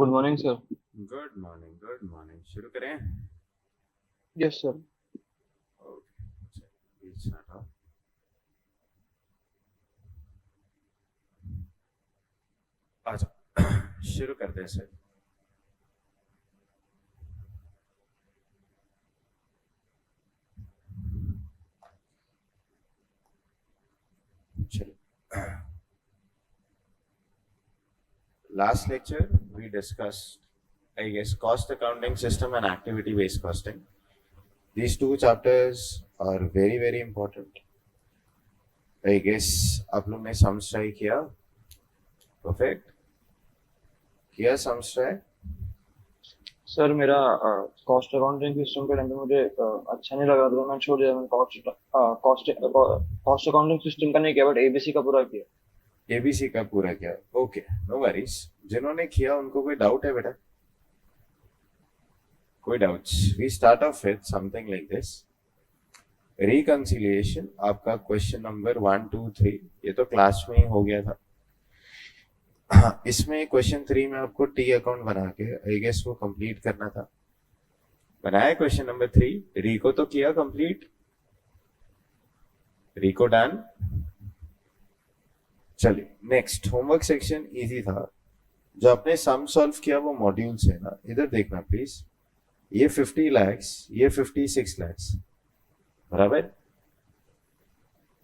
Good morning sir. Good morning, good morning. शुरू करें? Yes sir. Okay, बीच में हटाओ। आ जाओ। शुरू करते हैं सर। चलो, last lecture we discussed, I guess, cost accounting system and activity based costing. These two chapters are very very important. I guess आप लोग ने sums try किया? Perfect. किया sums try? सर मेरा कॉस्ट अकाउंटिंग सिस्टम के time पे मुझे अच्छा नहीं लगा तो मैं छोड़ दिया। मैंने cost cost cost accounting system का नहीं किया बट एबीसी का पूरा किया। एबीसी का पूरा किया? Okay, no worries. जिन्होंने किया उनको कोई डाउट है बेटा? कोई doubts? We start off with something like this. Reconciliation आपका क्वेश्चन नंबर 1 2 3, ये तो क्लास में ही हो गया था। हाँ, इसमें क्वेश्चन 3 में आपको टी अकाउंट बना के आई गेस वो कंप्लीट करना था। बनाया क्वेश्चन नंबर 3? रिको तो किया कंप्लीट? रिको डन? चलिए नेक्स्ट। होमवर्क सेक्शन इजी था। जो आपने सम सॉल्व किया वो मॉड्यूल से ना, इधर देखना प्लीज। ये 50 lakhs, ये 56 lakhs, बराबर?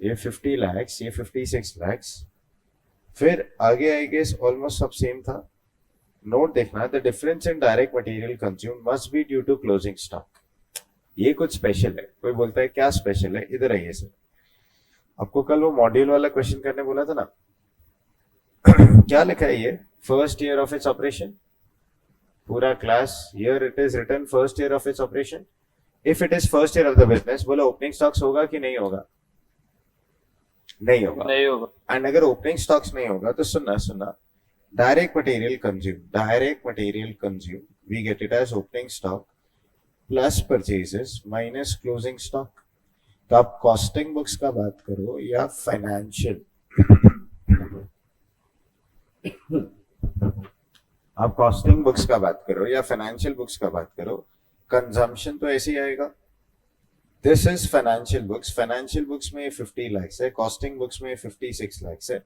ये 50 lakhs, ये 56 lakhs। फिर आगे आई गेस ऑलमोस्ट सब सेम था। नोट देखना, the difference in direct material consume must be due to closing stock. ये कुछ स्पेशल है। कोई बोलता है क्या स्पेशल है? इधर आइए सर। आपको कल वो मॉड्यूल वाला क्वेश्चन करने बोला था ना। क्या लिखा है ये? First year of its operation. पूरा class year it is written first year of its operation. If it is first year of the business, बोलो ओपनिंग स्टॉक्स होगा कि नहीं होगा? नहीं होगा। नहीं होगा। एंड अगर ओपनिंग स्टॉक्स नहीं होगा तो सुनना सुनना, direct material consume we get it as opening stock plus purchases minus closing stock. तो आप कॉस्टिंग बुक्स का बात करो या फाइनेंशियल, आप कॉस्टिंग बुक्स का बात करो या फाइनेंशियल बुक्स का बात करो, कंजम्पशन तो ऐसे ही आएगा। This is financial books. Financial books में 50 lakhs है, कॉस्टिंग बुक्स में 56 lakhs है।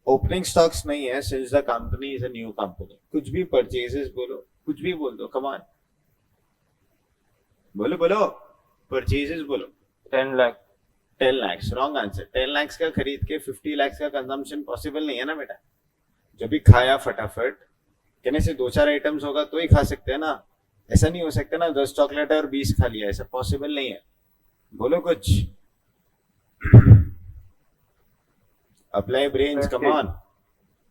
ओपनिंग स्टॉक्स नहीं है since the company is a new company. कुछ भी परचेजेस बोलो, कुछ भी बोल दो, कम ऑन बोलो बोलो, परचेजेस बोलो। 10 lakh. 10 lakhs wrong answer. 10 lakhs का खरीद के 50 lakhs का कंजम्पशन पॉसिबल नहीं है ना बेटा। जो भी खाया फटाफट, कहने से 2 4 आइटम्स होगा तो ही खा सकते हैं ना। ऐसा नहीं हो सकता ना 10 चॉकलेट और 20 खा लिया, ऐसा पॉसिबल नहीं है। बोलो कुछ। Apply brains, come on.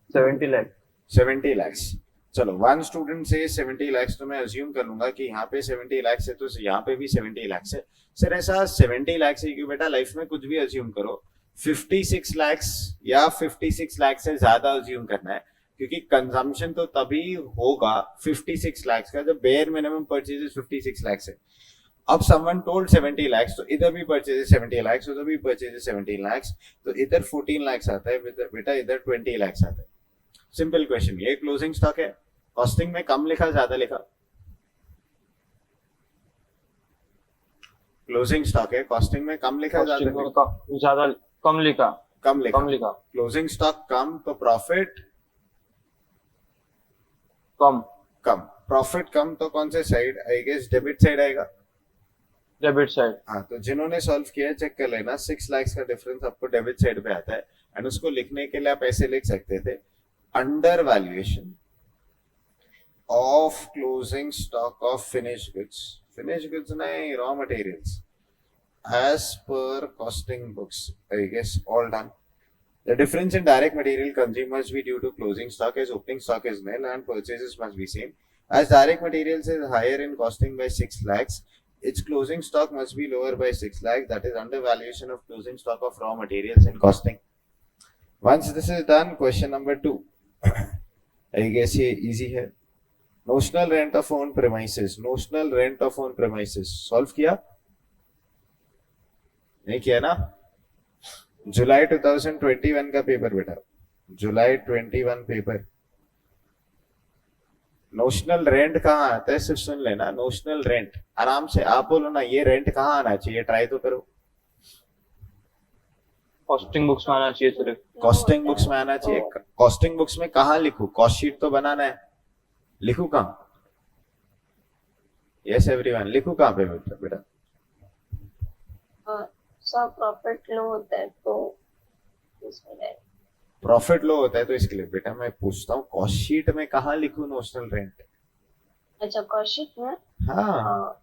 70 lakh. 70 lakhs। चलो, वन स्टूडेंट से 70 lakhs, तो मैं अज्यूम कर लूंगा कि यहाँ पे 70 lakhs है तो यहाँ पे भी 70 lakhs है। सर ऐसा 70 lakhs है क्यों बेटा? लाइफ में कुछ भी अज्यूम करो, 56 lakhs या 56 lakhs से ज्यादा अज्यूम करना है, क्योंकि कंजम्पशन तो तभी होगा 56 lakhs का जब बेयर मिनिमम परचेजेस 56 lakhs है। अब समवन टोल्ड 70 lakhs, तो इधर भी परचेजेस 70 lakhs, उधर भी परचेजेस 70 lakhs, तो इधर 14 lakhs आता है बेटा, इधर 20 lakhs आता है। Simple question. ये क्लोजिंग स्टॉक है। कॉस्टिंग में कम लिखा ज्यादा लिखा? क्लोजिंग स्टॉक है, कॉस्टिंग में कम लिखा ज्यादा कॉस्टिंग में लिखा? ज्यादा कम लिखा। कम लिखा। कम लिखा। क्लोजिंग स्टॉक कम तो प्रॉफिट कम। कम। प्रॉफिट कम तो कौन से side? I guess debit side आएगा। Debit side. हाँ, तो जिन्होंने सॉल्व किया है चेक कर लेना, 6 lakhs का डिफरेंस आपको डेबिट साइड पे आता है। एंड उसको लिखने के लिए आप ऐसे लिख सकते थे, under valuation of closing stock of finish goods. Finish goods नहीं, raw materials, as per costing books. I guess all done. The difference in direct material consumed must be due to closing stock, as opening stock is nil and purchases must be same. As direct materials is higher in costing by 6 lakhs, its closing stock must be lower by 6 lakhs. That is undervaluation of closing stock of raw materials in costing. Once this is done, question number 2. I guess ये easy है। Notional rent of own premises. Notional rent of own premises. Solve किया? नहीं किया ना? जुलाई 2021 का paper बेटा, जुलाई 21 paper. Notional rent कहाँ आता है, सिर्फ सुन लेना, नोशनल रेंट आराम से आप बोलो ना, ये रेंट कहाँ आना चाहिए, ट्राई तो करो। कॉस्टिंग बुक्स में आना चाहिए सिर्फ। कॉस्टिंग बुक्स में आना चाहिए। कॉस्टिंग बुक्स में कहाँ लिखूं, कॉस्ट शीट तो बनाना है, लिखूं कहाँ? यस एवरीवन, लिखूं कहाँ पे बेटा बेटा? सर प्रॉफिट लो होता है तो इसमें जाएगा। प्रॉफिट लो होता है तो इसके लिए बेटा मैं पूछता हूँ, कॉस्ट शीट में कहाँ लिखूं नोशनल रेंट? अच्छा कौशिक में हाँ,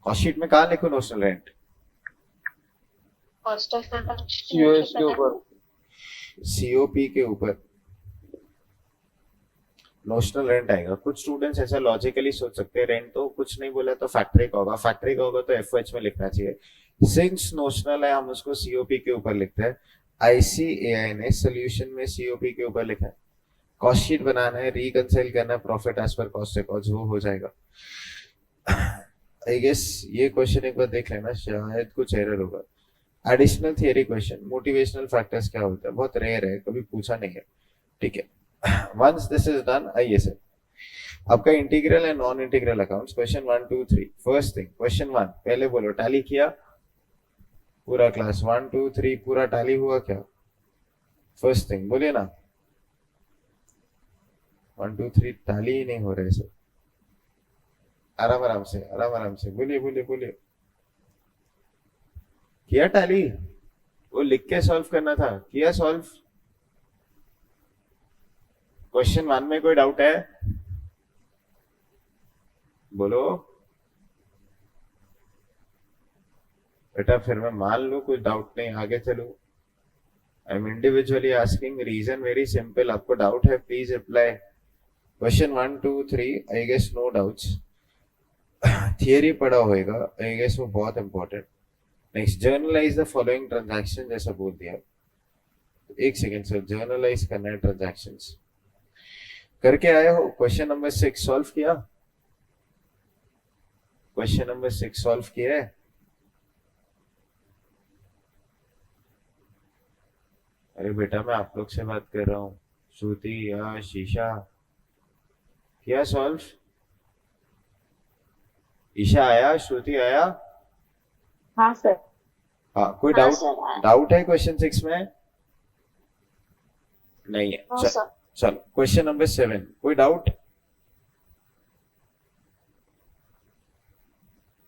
कॉस्ट शीट में कहाँ लिखूं notional rent? Cost of COS के ऊपर। सीओपी के ऊपर नोशनल रेंट आएगा। कुछ स्टूडेंट्स ऐसा लॉजिकली सोच सकते हैं, रेंट तो कुछ नहीं बोला तो फैक्ट्री का होगा, फैक्ट्री का होगा तो एफओएच में लिखना चाहिए। सिंस नोशनल है हम उसको सीओपी के ऊपर लिखते हैं। आईसीएआई ने सोल्यूशन में सीओपी के ऊपर लिखा है। कॉस्ट शीट बनाना है, रिकंसाइल करना है profit as per cost records, वो हो जाएगा। आई गेस ये क्वेश्चन एक बार देख लेना, शायद कुछ एरर होगा। Additional theory question, motivational factors क्या होता है, बहुत रेयर है, कभी पूछा नहीं है, ठीक है। वंस दिस इज डन, आइए सर आपका integral and non integral accounts, question 1 2 3। First thing, question 1 पहले बोलो, टैली किया पूरा क्लास? 1 2 3 पूरा टैली हुआ क्या? फर्स्ट थिंग बोलिए ना। 1 2 3 टैली ही नहीं हो रहे सर, आराम आराम से, आराम आराम से बोलिए बोलिए बोलिए। किया टैली? वो लिख के सॉल्व करना था, किया सॉल्व? क्वेश्चन 1 में कोई डाउट है? बोलो बेटा, फिर मैं मान लू कुछ डाउट नहीं, आगे चलू। I am individually asking, reason very simple, आपको डाउट है please reply. Question 1 2 3 I guess no doubts. Theory पढ़ा होएगा आई गेस, वो बहुत important. Next, journalize the following transaction, जैसा बोल दिया। एक सेकेंड सर, जर्नलाइज करना है ट्रांजैक्शंस, करके आए हो? क्वेश्चन नंबर 6 सॉल्व किया? क्वेश्चन नंबर 6 सॉल्व किया है? अरे बेटा मैं आप लोग से बात कर रहा हूँ, श्रुति या शीशा, किया सॉल्व? ईशा आया, श्रुति आया? हाँ सर। हाँ, कोई हाँ डाउट? सर डाउट है क्वेश्चन 6 में? नहीं है। हाँ सर। चलो क्वेश्चन नंबर 7, कोई डाउट?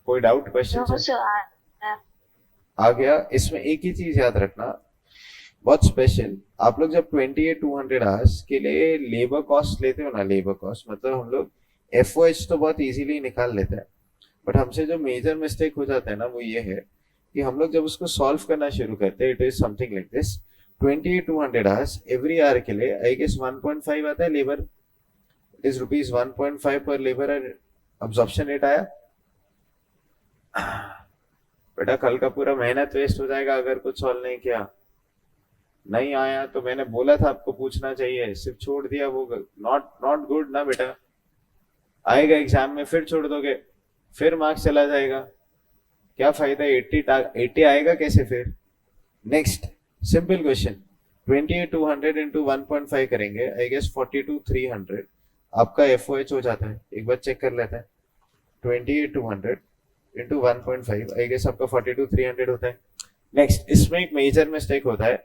कोई डाउट क्वेश्चन नो से? सर आ गया। इसमें एक ही चीज याद रखना, बहुत स्पेशल, आप लोग जब 28,200 आवर्स के लिए लेबर कॉस्ट लेते हो ना, लेबर कॉस्ट मतलब हम लोग एफओएच तो बहुत इजीली निकाल लेते हैं, बट हमसे जो मेजर मिस्टेक हो जाता है ना वो ये है कि हम लोग जब उसको सॉल्व करना शुरू करते हैं, it is something like this. 28,200 hours every hour के लिए आई गेस 1.5 आता है लेबर, इट इज रुपीज 1.5 पर लेबर अब्जॉर्प्शन रेट आया। बेटा कल का पूरा मेहनत वेस्ट हो जाएगा अगर कुछ सॉल्व नहीं किया। नहीं आया तो मैंने बोला था आपको पूछना चाहिए, सिर्फ छोड़ दिया, वो नॉट नॉट गुड ना बेटा। आएगा एग्जाम में फिर छोड़ दोगे, फिर मार्क्स चला जाएगा, क्या फायदा? 80 आएगा कैसे फिर? नेक्स्ट सिंपल क्वेश्चन, 28,200 इंटू 1.5 करेंगे, आई गेस 42,300 आपका एफओएच हो जाता है, एक बार चेक कर लेते हैं। 28,200 इंटू 1.5 आई गेस आपका 42,300 होता है। नेक्स्ट, इसमें एक मेजर मिस्टेक होता है,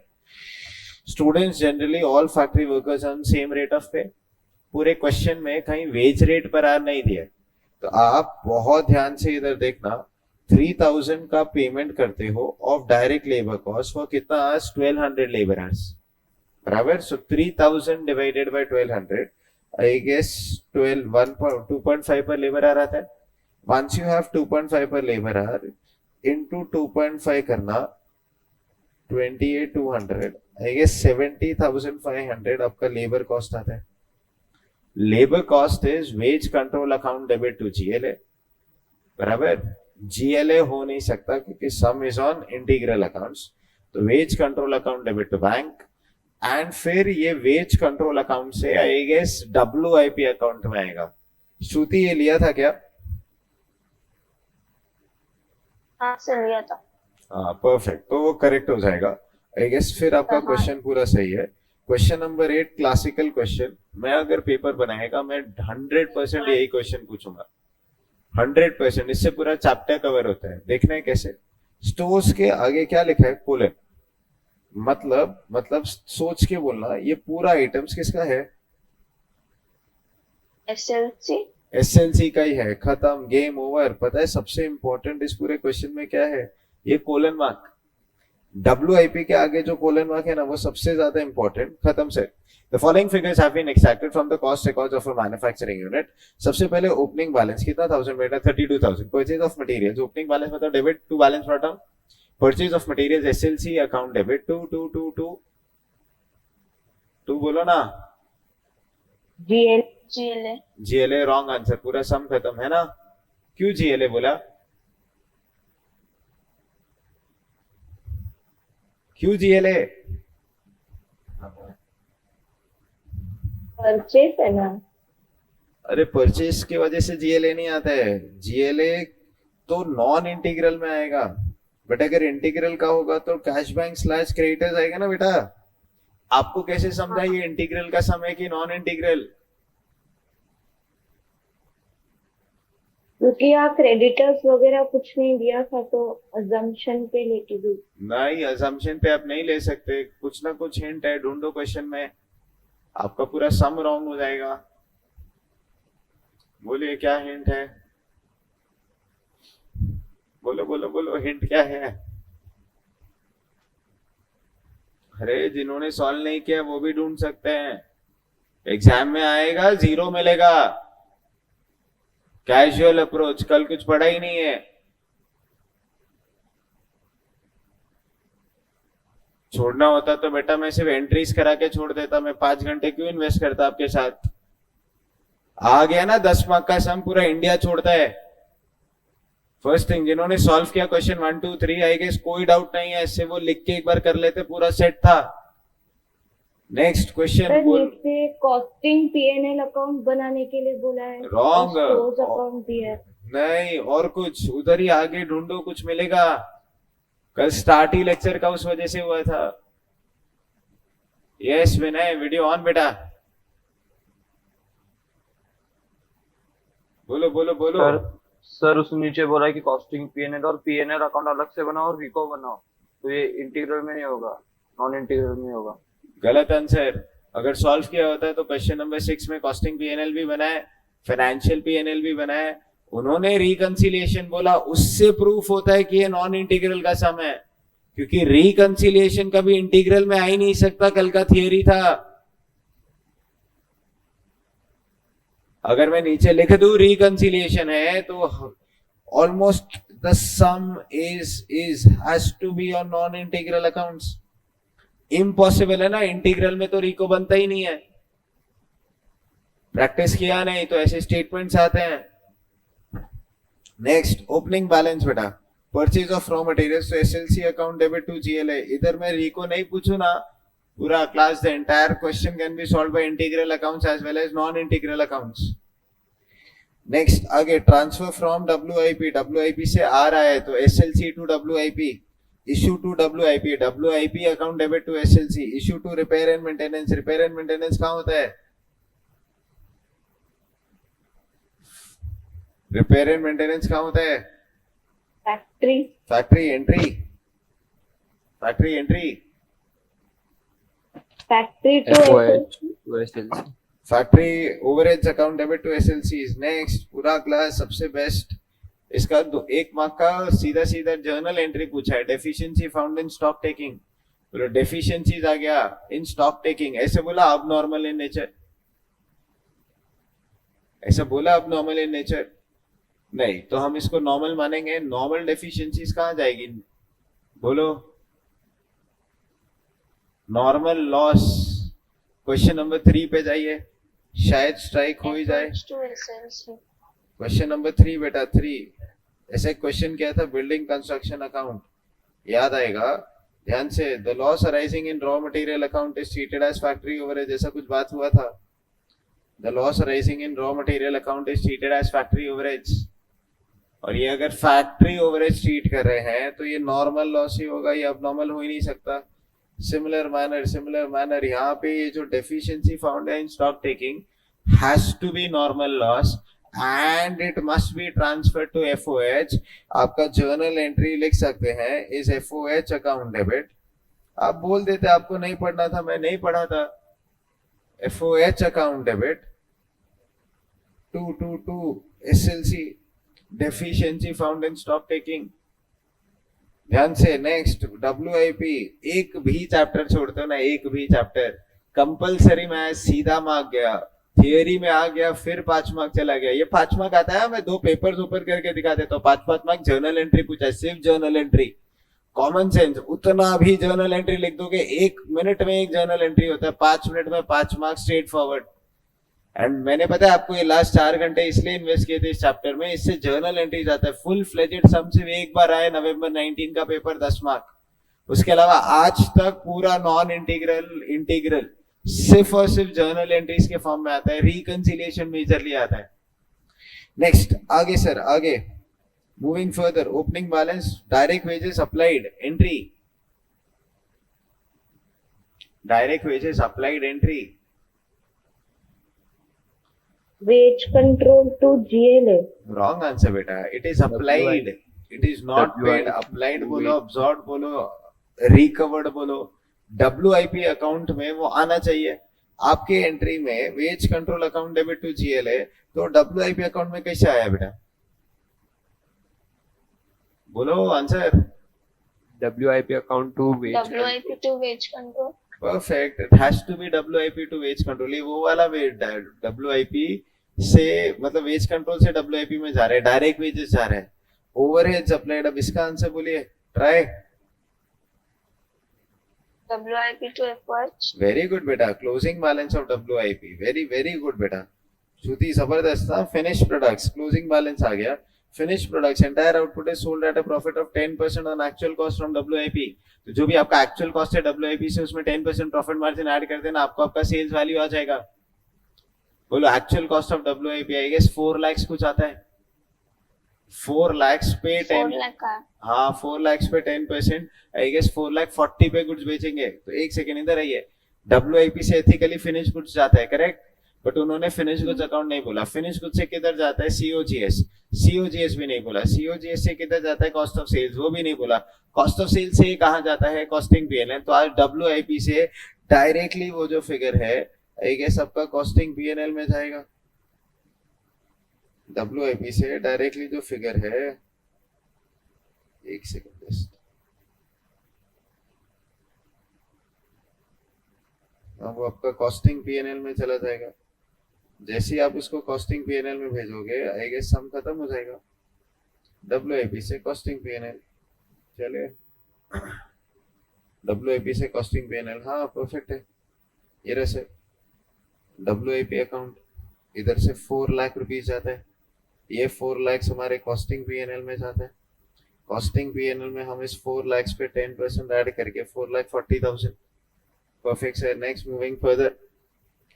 students generally all factory workers on same rate of पे, पूरे क्वेश्चन में कहीं वेज रेट पर आर नहीं दिया है, तो आप बहुत ध्यान से इधर देखना। 3,000 का पेमेंट करते हो of direct labour cost for कितना आवर्स? 1200 लेबर आवर्स, बराबर। सो 3,000 डिवाइडेड बाय 1200 आई गेस 2.5 पर लेबर आवर आता है। वंस यू हैव 2.5 पर लेबर आवर इनटू 2.5 करना, 28,200 आई गेस 70,500 आपका लेबर कॉस्ट आता है। Labour cost is wage control account debit to GLA, बराबर। जीएलए हो नहीं सकता क्योंकि sum is on integral accounts, तो wage control account debit to bank, and फिर ये वेज कंट्रोल अकाउंट से आई गेस डब्ल्यूआईपी अकाउंट में आएगा। श्रुति ये लिया था क्या? हाँ सर लिया था। हाँ परफेक्ट, तो वो करेक्ट हो जाएगा आई गेस। फिर आपका हाँ। क्वेश्चन पूरा सही है। Question number 8 classical question. मैं अगर पेपर बनाएगा मैं 100% यही क्वेश्चन पूछूंगा, 100%। इससे पूरा चैप्टर कवर होता है। देखना है कैसे। स्टोर्स के आगे क्या लिखा है? कोलन। मतलब सोच के बोलना, ये पूरा आइटम्स किसका है? SLC एसएलसी का ही है। खत्म, गेम ओवर। पता है सबसे इंपॉर्टेंट इस पूरे क्वेश्चन में क्या है? ये कोलन मार्क। WIP के आगे जो कोलन मार्क है ना, वो सबसे ज्यादा इंपॉर्टेंट। खत्म से। The following figures have been extracted from the cost records of a manufacturing unit. सबसे पहले ओपनिंग बैलेंस कितना? 1000 बेटा 32,000। Purchase of materials, opening balance मतलब debit to balance brought down. Purchase of materials SLC account debit to बोलो ना। GL GLA GLA wrong answer. पूरा sum खत्म है ना। क्यों जीएलए बोला? क्यों जीएलए? परचेज है ना। अरे परचेस की वजह से जीएलए नहीं आता है। जीएलए तो नॉन इंटीग्रल में आएगा, बट अगर इंटीग्रल का होगा तो कैश बैंक स्लैश क्रेडिटर्स आएगा ना बेटा। आपको कैसे समझा ये इंटीग्रल का सम है कि नॉन इंटीग्रल? क्योंकि यहाँ क्रेडिटर्स वगैरह कुछ नहीं दिया था, तो अजम्पशन पे लेके भी। नहीं, असम्पशन पे आप नहीं ले सकते। कुछ ना कुछ हिंट है, ढूंढो क्वेश्चन में। आपका पूरा सम रॉन्ग हो जाएगा। बोलिए क्या हिंट है? बोलो बोलो बोलो, हिंट क्या है? अरे जिन्होंने सॉल्व नहीं किया वो भी ढूंढ सकते हैं। एग्जाम में आएगा, 0 मिलेगा। Casual approach. कल कुछ पढ़ा ही नहीं है। छोड़ना होता तो बेटा मैं सिर्फ एंट्रीज करा के छोड़ देता। मैं 5 घंटे क्यों इन्वेस्ट करता आपके साथ? आ गया ना 10 मार्क का सम, पूरा इंडिया छोड़ता है। फर्स्ट थिंग, जिन्होंने सॉल्व किया क्वेश्चन 1 2 3, आई गेस कोई डाउट नहीं है इससे, वो लिख के एक बार कर लेते, पूरा सेट था। नेक्स्ट क्वेश्चन सर बोल। नीचे कॉस्टिंग PNL अकाउंट बनाने के लिए बोला है। Wrong. स्टोर्स अकाउंट भी है। नहीं, और कुछ उधर ही आगे ढूंढो, कुछ मिलेगा। कल स्टार्ट ही लेक्चर का उस वजह से हुआ था। यस विनय, वीडियो ऑन बेटा। बोलो बोलो बोलो। सर उसने नीचे बोला है कि कॉस्टिंग पीएनएल और पीएनएल अकाउंट अलग से बनाओ और रिको बनाओ, तो ये इंटीग्रल में नहीं होगा, नॉन इंटीग्रल में होगा। गलत आंसर। अगर सॉल्व किया होता है तो क्वेश्चन नंबर 6 में कॉस्टिंग पीएनएल भी बना है, फाइनेंशियल पीएनएल भी बना है। उन्होंने रिकंसिलिएशन बोला, उससे प्रूफ होता है कि ये नॉन इंटीग्रल का सम है, क्योंकि रिकंसिलिएशन कभी इंटीग्रल में आ ही नहीं सकता। कल का थियरी था। अगर मैं नीचे लिख दूं रिकंसिलिएशन है तो almost the sum is has to be on non integral accounts. Impossible है ना, इंटीग्रल में तो रिको बनता ही नहीं है। प्रैक्टिस किया नहीं तो ऐसे स्टेटमेंट्स आते हैं। नेक्स्ट, ओपनिंग बैलेंस बेटा। परचेज ऑफ रॉ मटेरियल्स तो SLC account debit to GLA. इधर मैं रिको नहीं पूछू ना, पूरा class the entire question can be solved by integral accounts as well as non integral accounts. Next आगे, ट्रांसफर फ्रॉम WIP। WIP से आ रहा है तो SLC to WIP, issue to WIP, WIP account debit to SLC, issue to repair and maintenance. Repair and maintenance कहां होता है? Repair and maintenance कहां होता है? Factory. Factory entry. Factory entry. Factory to SLC। Factory overheads account debit to SLC। Next, पूरा class सबसे best. इसका 1 mark का सीधा सीधा जर्नल एंट्री पूछा है। Deficiency found in stock taking. बोलो डेफिशिएंसीज आ गया इन स्टॉक टेकिंग। ऐसे बोला अब नॉर्मल इन नेचर, ऐसा बोला अब नॉर्मल इन नेचर नहीं, तो हम इसको नॉर्मल मानेंगे। नॉर्मल डेफिशिएंसीज कहां जाएगी? बोलो। Normal loss. क्वेश्चन नंबर 3 पे जाइए, शायद स्ट्राइक हो ही जाए। Efforts to SLC question number 3 बेटा 3। ऐसे क्वेश्चन क्या था? Building construction account. याद आएगा ध्यान से। The loss arising in raw material account is treated as factory overhead. ऐसा कुछ बात हुआ था। The loss arising in raw material account is treated as factory overheads. और ये अगर फैक्ट्री ओवरहेड्स ट्रीट कर रहे हैं तो ये नॉर्मल लॉस ही होगा, ये अब नॉर्मल हो ही नहीं सकता। सिमिलर मैनर यहाँ पे ये जो डेफिशिएंसी फाउंड है in stock taking has to be normal loss and it must be transfer to FOH. आपका जर्नल एंट्री लिख सकते हैं इज एफओएच अकाउंट डेबिट। आप बोल देते आपको नहीं पढ़ना था, मैं नहीं पढ़ा था। FOH account debit 222 SLC deficiency found in stock taking. ध्यान से नेक्स्ट डब्ल्यूआईपी, एक भी चैप्टर छोड़ते हो ना, एक भी चैप्टर कंपलसरी में सीधा मार्क गया, थियरी में आ गया, फिर 5 मार्क चला गया। ये 5 मार्क आता है, मैं 2 पेपर्स ऊपर करके दिखा देता हूँ। 5-5 मार्क जर्नल एंट्री पूछा है, सिर्फ जर्नल एंट्री। कॉमन सेंस, उतना भी जर्नल एंट्री लिख दोगे, 1 मिनट में एक जर्नल एंट्री होता है, 5 मिनट में 5 मार्क स्ट्रेट फॉरवर्ड। एंड मैंने पता है आपको ये लास्ट 4 घंटे इसलिए इन्वेस्ट किए थे इस चैप्टर में, इससे जर्नल एंट्री जाता है। फुल फ्लेजेड सम सिर्फ एक बार आया नवंबर 19 का पेपर 10 मार्क। उसके अलावा आज तक पूरा नॉन इंटीग्रल इंटीग्रल सिर्फ और सिर्फ जर्नल एंट्रीज के फॉर्म में आता है। रिकंसिलिएशन मेजरली आता है। नेक्स्ट आगे सर, आगे moving further, opening balance, direct wages applied entry, direct wages applied entry, wage control to GLA. Wrong answer बेटा। It is applied, it is not paid. Applied बोलो, absorb बोलो, recovered बोलो, WIP account में वो आना चाहिए। आपके एंट्री में wage control account debit to GLA, तो डब्ल्यूआईपी अकाउंट में कैसे आया बेटा? बोलो answer. WIP account to wage WIP to wage control. Perfect, it has to be WIP to wage control. ये वो वाला डब्ल्यूआईपी से मतलब वेज कंट्रोल से डब्ल्यूआईपी में जा रहे हैं, डायरेक्ट वेजेस जा रहे हैं। ओवरहेड्स अप्लाइड, अब इसका आंसर बोलिए, try. WIP to FOH. Very good बेटा, closing balance of WIP, very very good बेटा, श्रुति जबरदस्त था। फिनिश प्रोडक्ट्स, क्लोजिंग बैलेंस आ गया। Finish products, entire output is sold at a profit of 10% on actual cost from WIP. तो जो भी आपका एक्चुअल कॉस्ट है डब्ल्यूआईपी से, उसमें 10% प्रॉफिट मार्जिन ऐड कर देना, आपको आपका सेल्स वैल्यू आ जाएगा। बोलो actual cost of WIP I guess 4 lakh कुछ आता है। 4 लाख पे 4 10, lakh का। हाँ 4 लाख पे 10%, आई गेस 4 लाख 40 पे गुड्स बेचेंगे। तो एक सेकेंड इधर आइए, डब्ल्यूआईपी से एथिकली फिनिश गुड्स जाता है, करेक्ट, बट उन्होंने फिनिश गुड्स अकाउंट नहीं बोला। फिनिश गुड्स से किधर जाता है? सीओजीएस, सीओजीएस भी नहीं बोला। सीओजीएस से किधर जाता है? कॉस्ट ऑफ सेल्स, वो भी नहीं बोला। कॉस्ट ऑफ सेल्स से कहाँ जाता है? Costing PNL. तो आज डब्ल्यूआईपी से डायरेक्टली वो जो फिगर है आई गेस आपका कॉस्टिंग पीएनएल में जाएगा। डब्ल्यूआईपी से डायरेक्टली जो फिगर है, एक सेकंड जस्ट, वो आपका कॉस्टिंग पीएनएल में चला जाएगा। जैसे ही आप उसको कॉस्टिंग पीएनएल में भेजोगे आई गेस सम खत्म हो जाएगा। डब्ल्यूआईपी से कॉस्टिंग पीएनएल, चले डब्ल्यूआईपी से कॉस्टिंग पीएनएल, हाँ परफेक्ट है। ये रहा सर डब्ल्यूआईपी अकाउंट, इधर से 4 लाख रुपीस जाता है, ये 4 लाख हमारे कॉस्टिंग पीएनएल में जाता है। कॉस्टिंग पीएनएल में हम इस 4 लाख पे 10% ऐड करके 4,40,000। Perfect sir. Next moving further,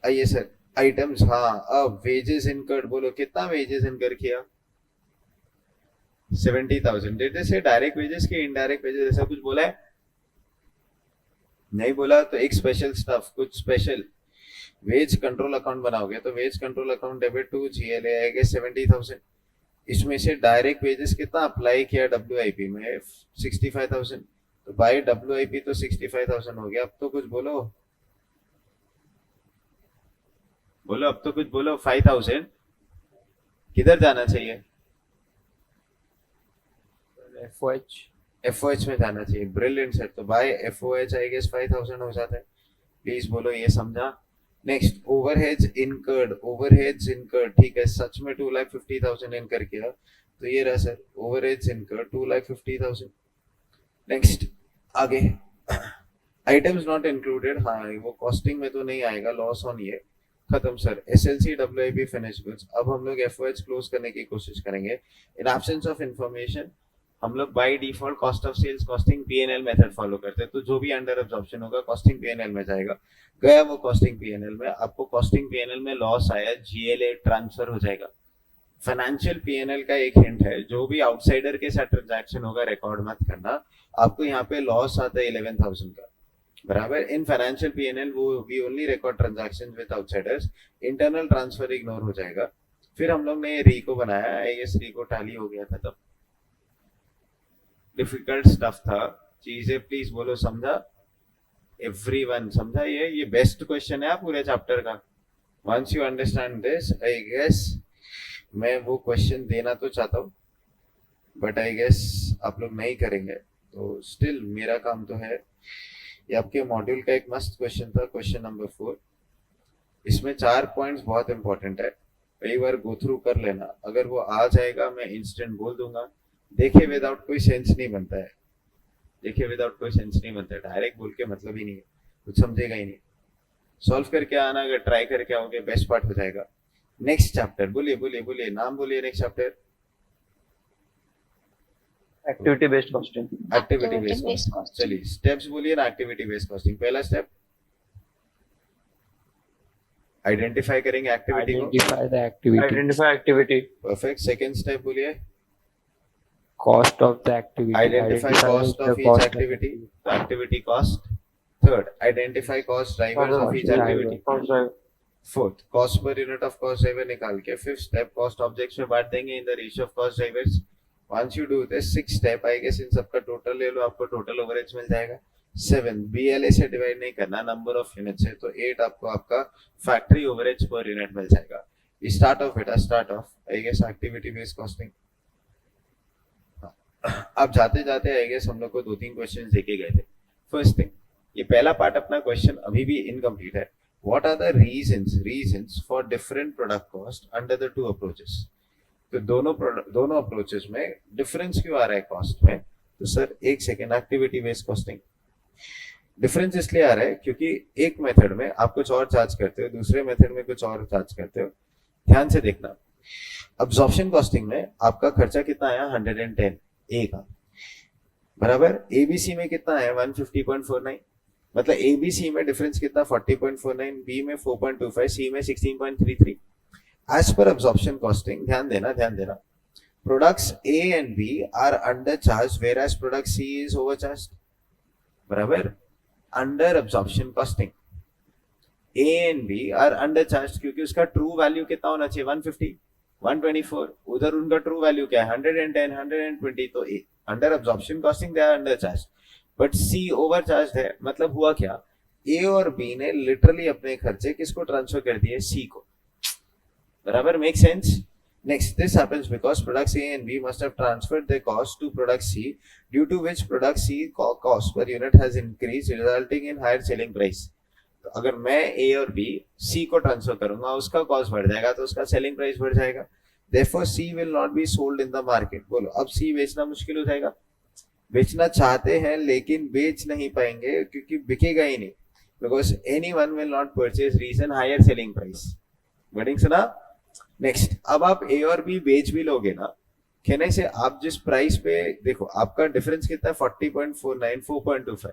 आइए सर आइटम्स, हाँ अब वेजेस इनकर्ड, बोलो कितना वेजेस इनकर किया? 70,000। Did they say direct wages के इनडायरेक्ट वेजेस, ऐसा कुछ बोला है? नहीं बोला तो एक स्पेशल स्टफ, कुछ स्पेशल। वेज कंट्रोल अकाउंट बनाओगे तो wage control account debit to GLA आएगा 70,000। इसमें से डायरेक्ट वेजेस कितना अप्लाई किया डब्ल्यूआईपी में? 65,000। तो बाय डब्ल्यूआईपी तो 65,000 हो गया। अब तो कुछ बोलो, बोलो अब तो कुछ बोलो। 5,000 किधर जाना चाहिए? FOH एफओएच में जाना चाहिए। Brilliant sir. तो बाय एफओएच आई गेस 5,000 हो जाता है। प्लीज बोलो ये समझा। Next overheads incurred, overheads incurred, ठीक है, सच में 2,50,000 इनकर किया, तो ये रहा सर ओवरहेड्स इनकर्ड 2,50,000। नेक्स्ट आगे आइटम्स नॉट इंक्लूडेड, हाँ वो कॉस्टिंग में तो नहीं आएगा, लॉस ऑन ये खत्म sir. SLC WIP finish goods. अब हम लोग एफओएच क्लोज करने की कोशिश करेंगे। इन एब्सेंस ऑफ इंफॉर्मेशन हम लोग by default cost of sales costing PNL method follow करते हैं। तो जो भी अंडर एब्जॉर्प्शन होगा कॉस्टिंग पीएनएल में जाएगा। गया वो कॉस्टिंग पीएनएल में, आपको कॉस्टिंग पीएनएल में लॉस आया, जीएलए ट्रांसफर हो जाएगा। फाइनेंशियल पीएनएल का एक हिंट है, जो भी आउटसाइडर के साथ ट्रांजैक्शन होगा रिकॉर्ड मत करना। आपको यहाँ पे लॉस आता है 11,000 का, बराबर. इन फाइनेंशियल P&L वो we only record transactions with outsiders. Internal transfer ignore हो जाएगा. फिर हम लोग ने री को बनाया. आई गेस री को टैली हो गया था तब. डिफिकल्ट स्टफ था. चीजें प्लीज बोलो समझा. एवरीवन समझा. ये बेस्ट क्वेश्चन है पूरे चैप्टर का. Once you understand this I guess मैं वो क्वेश्चन देना तो चाहता हूँ बट आई गेस आप लोग नहीं करेंगे. तो स्टिल मेरा काम तो है. ये आपके मॉड्यूल का एक मस्त क्वेश्चन था. Question number 4. इसमें 4 पॉइंट्स बहुत इंपॉर्टेंट है. कई बार गो थ्रू कर लेना. अगर वो आ जाएगा मैं इंस्टेंट बोल दूंगा. देखे विदाउट कोई सेंस नहीं बनता है. देखे विदाउट कोई सेंस नहीं बनता है. डायरेक्ट बोल के मतलब ही नहीं है. कुछ समझेगा ही नहीं. सॉल्व करके आना. अगर ट्राई करके आओगे बेस्ट पार्ट हो जाएगा. नेक्स्ट चैप्टर बोलिए बोलिए बोलिए. नाम बोलिए. Next chapter activity based costing. Activity based costing. चलिए स्टेप्स बोलिए ना. एक्टिविटी बेस्ड कॉस्टिंग पहला स्टेप आइडेंटिफाई करेंगे एक्टिविटी को. Identify the activity. Identify activity. Perfect. Second step बोलिए. Cost of the activity. Identify cost the of each cost activity. So activity cost. Third, identify cost drivers of each activity. Cost driver. Fourth, cost per unit of cost driver निकाल के. Fifth step, cost objects में बांट देंगे in the ratio of cost drivers. Once you do this, sixth step, I guess इन सबका total ले लो. आपको total overage मिल जाएगा. 7, BLA से डिवाइड नहीं करना number of units है. तो 8 आपको आपका factory overage per unit मिल जाएगा. Start off बेटा. Start off. I guess activity based costing. अब जाते जाते आई गेस हम लोग को 2-3 क्वेश्चन देखे गए थे. फर्स्ट थिंग, ये पहला पार्ट अपना क्वेश्चन अभी भी इनकम्प्लीट है. What are the reasons for different product cost under the two approaches. तो दोनों अप्रोचेस में डिफरेंस क्यों आ रहा है कॉस्ट में. तो सर एक second. Activity based costing difference इसलिए आ रहा है क्योंकि एक मेथड में आप कुछ और चार्ज करते हो, दूसरे मेथड में कुछ और चार्ज करते हो. ध्यान से देखना. अब्जॉर्प्शन कॉस्टिंग में आपका खर्चा कितना आया 110 ए का. बराबर. एबीसी में कितना है 150.49. मतलब एबीसी में डिफरेंस कितना 40.49, बी में 4.25, सी में 16.33. As per absorption costing. ध्यान देना ध्यान देना. Products A and B are under charge whereas product C is over charge. बराबर. Under absorption costing A and B are under charge क्योंकि उसका ट्रू वैल्यू कितना होना चाहिए 150 124. उधर उनका ट्रू वैल्यू क्या है 110 120. तो under absorption costing they are under charge but see over charge है. मतलब हुआ क्या, ए और बी ने लिटरली अपने खर्चे किसको ट्रांसफर कर दिए सी को. बराबर. Make sense. Next, this happens because products A and B must have transferred their cost to product C, due to which product C cost per unit has increased, resulting in higher selling price. तो अगर मैं A और B C को transfer करूंगा उसका cost बढ़ जाएगा तो उसका सेलिंग प्राइस बढ़ जाएगा. Therefore, C will not be sold in the market. बोलो अब C बेचना मुश्किल हो जाएगा. बेचना चाहते हैं लेकिन बेच नहीं पाएंगे क्योंकि बिकेगा ही नहीं. Because anyone will not purchase reason higher selling price. Wording सुना. नेक्स्ट, अब आप ए और बी बेच भी लोगे ना कहने से आप जिस प्राइस पे देखो आपका डिफरेंस कितना है 40.49 4.25.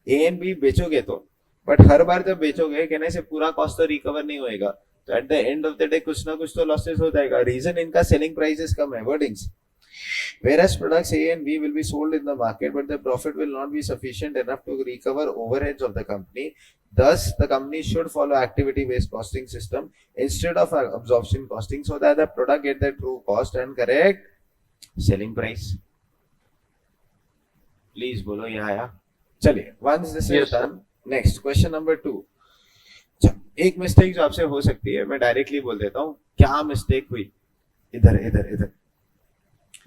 ए एंड बी बेचोगे तो बट हर बार जब बेचोगे कहने से पूरा कॉस्ट तो रिकवर नहीं होएगा. तो at the end of the day कुछ ना कुछ तो लॉसेस हो जाएगा. रीजन इनका सेलिंग प्राइसेस कम है. Wordings. Whereas products A and B will be sold in the market, but the profit will not be sufficient enough to recover overheads of the company. Thus, the company should follow activity-based costing system instead of absorption costing, so that the product get the true cost and correct selling price. Please बोलो यहाँ आया. चलिए. Once this is done, next question number 2. एक mistake जो आपसे हो सकती है मैं डायरेक्टली बोल देता हूँ. क्या मिस्टेक हुई. इधर इधर इधर.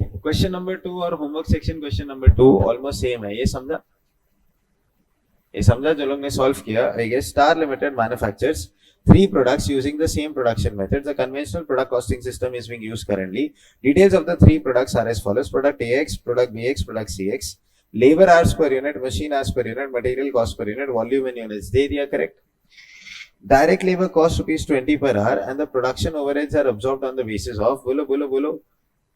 क्वेश्चन नंबर 2 और homework section question number 2 almost same है. ये समझा जो लोग ने सॉल्व किया. I guess star limited manufactures 3 products using the same production method. The conventional product costing system is being used currently. Details of the 3 products are as follows. Product AX, product BX, product CX. Labor hours per unit, machine hours per unit, material cost per unit, volume in units. दे दिया correct. Direct labor cost ₹20 per hour and the production overheads are absorbed on the basis of बोलो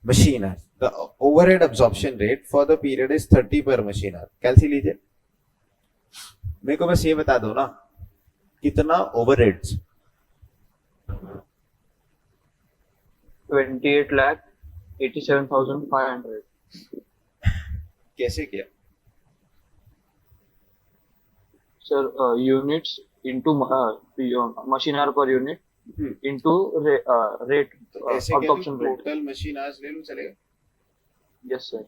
machine hour. The overhead absorption rate for the period is 30 per machine hour. कैलसी लीजिए. मेरे को बस ये बता दो ना कितना ओवरहेड्स. 28,87,500. कैसे किया. Sir units into machine hour per unit hmm, into rate तो ऐसे क्या absorption rate. Total machine hours ले लूं, चलेगा? Yes, sir.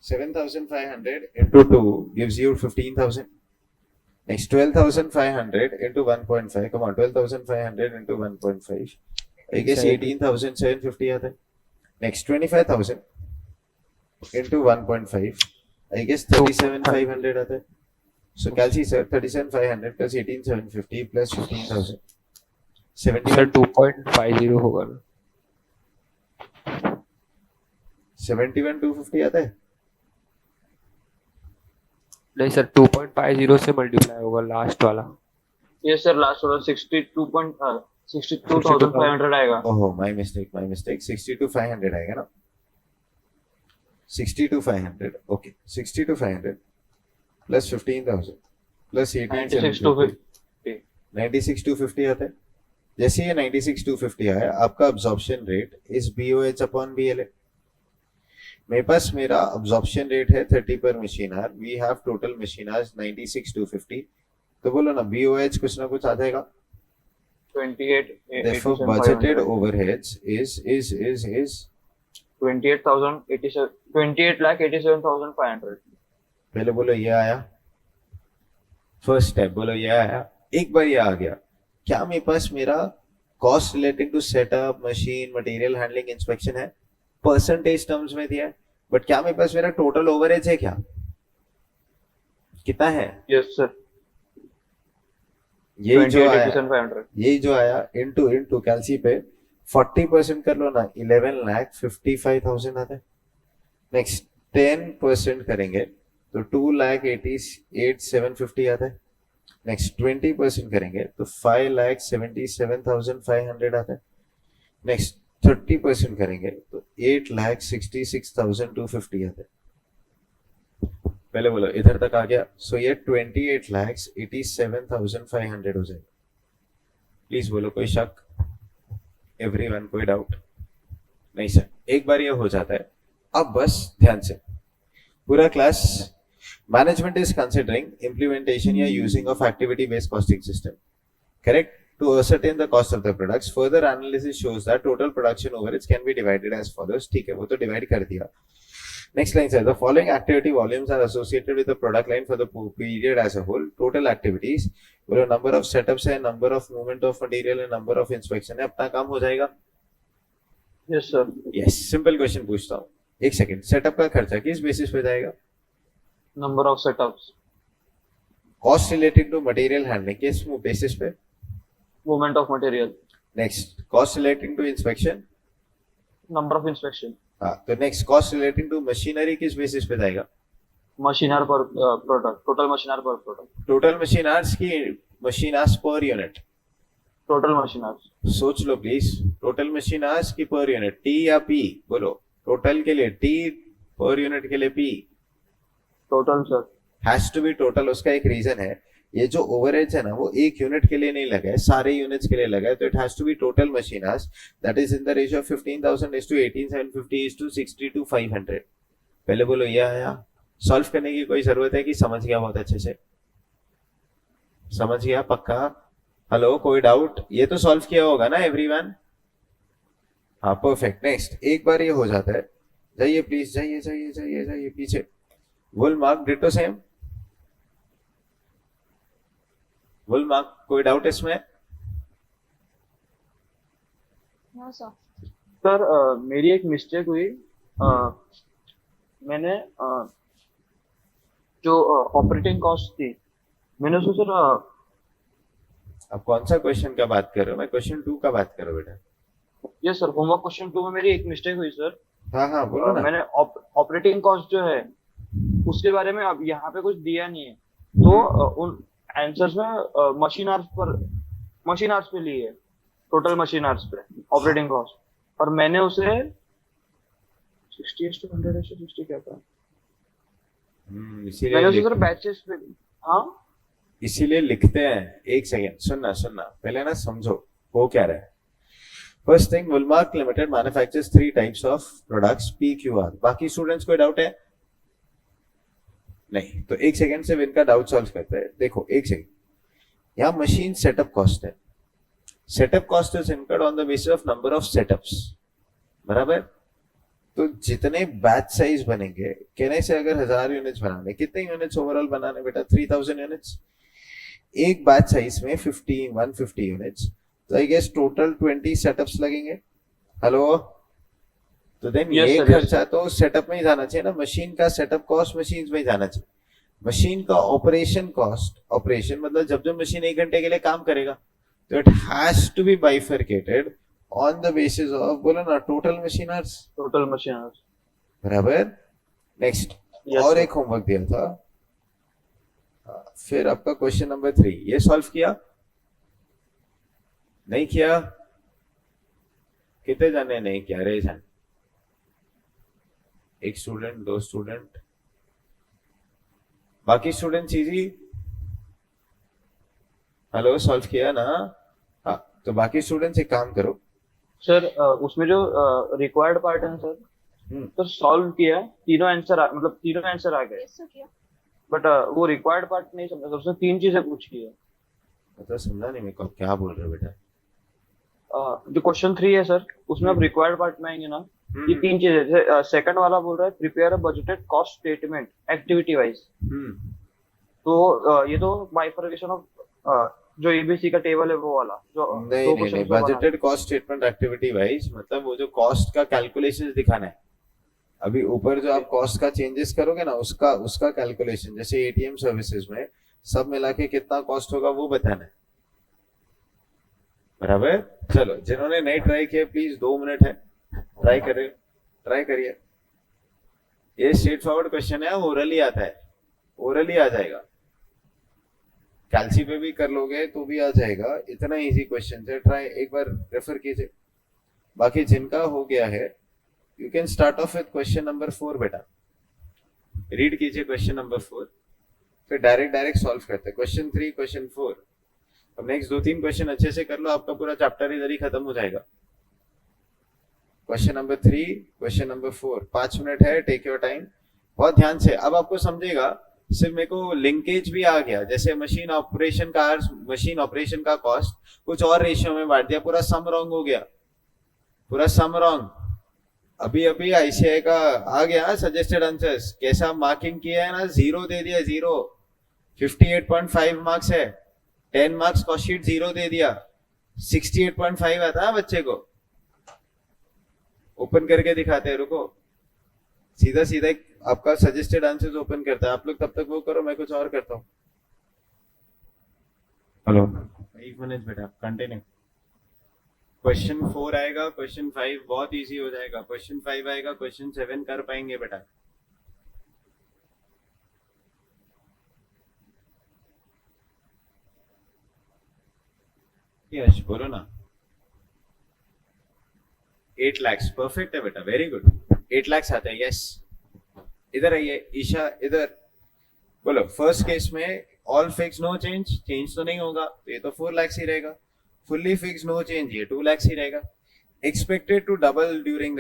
7,500 into 2 gives you 15,000. Next 12,500 into 1.5. Come on, 12,500 into 1.5. I guess 18,750 आता है. Next 25,000 into 1.5. I guess 37,500 आता है. So calci sir, 37,500 plus 18,750 plus 15,000. Sir 71 2.50 होगा ना? 71,250 आता है. नहीं सर 2.50 से मल्टीप्लाई होगा लास्ट वाला. Yes, sir. Last वाला 62,500 आएगा. Oh, my mistake. 62,500 आएगा ना? 62,500. Okay, 62,500 plus 15,000 plus 18,750. 96,250 आता है. जैसे ये 96,250 आया, आपका absorption rate is BOH upon BLA. मेरे पास मेरा अब्जॉर्प्शन रेट है 30 पर machine hour. We have total machine hours 96,250. तो बोलो ना BOH कुछ ना कुछ आ जाएगा. 28. Therefore, budgeted overheads is 28,87,500. पहले बोलो ये आया. फर्स्ट स्टेप बोलो ये आया. एक बार ये आ गया, क्या मेरे पास मेरा cost related to setup, machine, material handling, inspection है, परसेंटेज टर्म्स में दिया है, बट क्या मेरे पास मेरा टोटल ओवरहेज है? क्या कितना है? Yes, sir. यही जो आया, 28,500. यही जो आया इनटू कैलसी पे 40% कर लो ना, 11,55,000 आता है. नेक्स्ट 10% करेंगे तो 2,88,750 आता है. नेक्स्ट 20% करेंगे तो 5,77,500 आता है. नेक्स्ट 30% करेंगे तो 8,66,250 आता है. पहले बोलो इधर तक आ गया. सो ये 28,87,500 हो जाएगा. प्लीज बोलो कोई शक? एवरीवन कोई डाउट? नहीं सर, एक बार ये हो जाता है. अब बस ध्यान से पूरा class management is considering implementation या using of activity based costing system, correct, to ascertain the cost of the products. Further analysis shows that total production overheads can be divided as follows. ठीक है, वो तो divide कर दिया. Next line says the following activity volumes are associated with the product line for the period as a whole. Total activities, बोलो number of setups है, number of movement of material है, number of inspection है. अपना काम हो जाएगा. Yes, sir. Yes, simple question पूछता हूँ. एक सेकंड, सेटअप का खर्चा किस बेसिस पे जाएगा? Number of setups. Cost related to material handling किस बेसिस पे? Movement of material. Next cost relating to inspection. Number of inspection. हाँ, तो next cost relating to machinery किस बेसिस पे जाएगा? Machine hour per product. Total machine hour per product. Total machine hours की machine hours per unit. Total machine hours. सोच लो please, total machine hours की per unit T या P? बोलो, total के लिए टी, पर यूनिट के लिए P. Total, sir. Has to be total. उसका एक रीजन है, ये जो ओवरहेज है ना वो एक यूनिट के लिए नहीं लगा है, सारे यूनिट्स के लिए लगा है. तो it has to be total machine hours that is in the ratio of 15,000:18,750:500. पहले बोलो ये आया. सॉल्व करने की कोई जरूरत है कि समझ गया बहुत अच्छे से? समझ गया पक्का? हेलो, कोई डाउट? ये तो सॉल्व किया होगा ना एवरीवन? हाँ, परफेक्ट. नेक्स्ट एक बार ये हो जाता है, जाइए प्लीज, जाइए जाइए जाइए जाइए पीछे. वुल मार्क डिटो सेम. वुल मार्क, कोई डाउट इसमें? No, sir. सर मेरी एक मिस्टेक हुई. मैंने जो ऑपरेटिंग कॉस्ट थी, मैंने उसको सर अब कौन सा क्वेश्चन का बात कर रहे हो? मैं क्वेश्चन 2 का बात कर रहा हूँ बेटा. ये सर होमवर्क क्वेश्चन 2 में मेरी एक मिस्टेक हुई सर. हाँ हाँ बोलो ना. मैंने ऑपरेटिंग कॉस्ट जो है उसके बारे में अब यहाँ पे कुछ दिया नहीं है, तो उन आंसर्स में मशीन आवर्स पे लिए है, टोटल मशीन आवर्स पे ऑपरेटिंग कॉस्ट, और मैंने उसे 60:100:60 क्या था, मैंने उसे सर बैचेस पे. हाँ, इसीलिए लिखते हैं. एक सेकेंड, सुनना पहले ना, समझो हो क्या रहा है. First thing, Woolmark limited manufactures 3 types of products PQR. बाकी स्टूडेंट्स कोई डाउट है? नहीं, तो एक सेकेंड से इनका डाउट सॉल्व करते हैं. देखो एक सेकेंड, यहाँ मशीन सेटअप कॉस्ट है. Setup cost is incurred on the basis of number of setups. बराबर. तो जितने बैच साइज बनेंगे, कहने से अगर 1000 यूनिट्स बनाने, कितने यूनिट्स ओवरऑल बनाने बेटा? 3000 यूनिट्स. एक बैच साइज में 150 यूनिट्स, तो आई गेस टोटल 20 सेटअप्स लगेंगे. हेलो. तो देन Yes, ये sir, yes, खर्चा तो सेटअप में ही जाना चाहिए ना. मशीन का सेटअप कॉस्ट मशीन में ही जाना चाहिए. मशीन का ऑपरेशन कॉस्ट, ऑपरेशन मतलब जब जब मशीन 1 घंटे के लिए काम करेगा, तो it has to be bifurcated on the basis of, बोलो ना, total machine hours. Total machine hours. बराबर. नेक्स्ट. Yes, और sir. एक होमवर्क दिया था. फिर आपका क्वेश्चन नंबर 3 ये सॉल्व किया नहीं किया? कितने जाने नहीं किया? रे जान. एक स्टूडेंट, 2 स्टूडेंट, बाकी स्टूडेंट इजी. हेलो, सॉल्व किया ना? हाँ, तो बाकी स्टूडेंट्स एक काम करो. सर उसमें जो रिक्वायर्ड पार्ट है सर, तो सॉल्व किया, तीनों आंसर मतलब तीनों आंसर आ गए, बट वो रिक्वायर्ड पार्ट नहीं समझा. तो उसने 3 चीजें पूछी है. मतलब समझा नहीं मेरे को, आप क्या बोल रहे हो बेटा? जो क्वेश्चन 3 है सर, उसमें अब रिक्वायर्ड पार्ट में आएंगे ना, ये 3 चीजें. जैसे सेकंड वाला बोल रहा है prepare a budgeted cost statement activity wise. तो ये तो बाइफरकेशन ऑफ जो एबीसी का टेबल है वो वाला जो नहीं दो नहीं नहीं, questions जो बना है. Budgeted cost statement activity wise मतलब वो जो कॉस्ट का कैलकुलेशन दिखाना है. अभी ऊपर जो आप कॉस्ट का चेंजेस करोगे ना, उसका कैलकुलेशन, जैसे एटीएम सर्विसेज में सब मिला के कितना कॉस्ट होगा वो बताना है. बराबर. चलो, जिन्होंने नहीं ट्राई किया प्लीज 2 मिनट है, ट्राई करिए. ये स्ट्रेट फॉरवर्ड क्वेश्चन है, ओरली आता है, ओरली आ जाएगा. कैलसी पे भी कर लोगे तो भी आ जाएगा. इतना इजी क्वेश्चन है, ट्राई एक बार रेफर कीजिए. बाकी जिनका हो गया है, you can start off with question number 4 बेटा. रीड कीजिए क्वेश्चन नंबर 4, फिर डायरेक्ट सॉल्व करते हैं. Question 3, question 4. अब नेक्स्ट 2-3 क्वेश्चन अच्छे से कर लो, आपका पूरा चैप्टर इधर ही खत्म हो जाएगा. Question number 3, question number 4. 5 minute है, टेक योर टाइम, बहुत ध्यान से. अब आपको समझेगा. सिर्फ मेरे को लिंकेज भी आ गया, जैसे मशीन ऑपरेशन का कॉस्ट कुछ और रेशियो में बांट दिया, पूरा सम रॉन्ग हो गया, पूरा सम रॉन्ग. अभी आईसीआई का आ गया सजेस्टेड आंसर्स, कैसा मार्किंग किया है ना, 0 दे दिया, 0. 58.5 मार्क्स है, 10 मार्क्स कॉस्ट शीट 0 दे दिया. 68.5 आता है बच्चे को. ओपन करके दिखाते हैं, रुको. सीधा आपका सजेस्टेड आंसर्स ओपन करता है. आप लोग तब तक वो करो, मैं कुछ और करता हूँ. हेलो, 1 मिनट बेटा, कंटिन्यू. क्वेश्चन 4 आएगा, क्वेश्चन 5 बहुत इजी हो जाएगा, क्वेश्चन 5 आएगा, क्वेश्चन 7 कर पाएंगे बेटा. यश बोलो ना. 8 लाख परफेक्ट है बेटा, वेरी गुड. 8 लाख आते हैं. यस, इधर आइए ईशा, इधर बोलो. फर्स्ट केस में ऑल फिक्स नो चेंज तो नहीं होगा, तो ये तो 4 लाख ही रहेगा. फुल्ली फिक्स नो चेंज, ये 2 लाख ही रहेगा. Expected to double during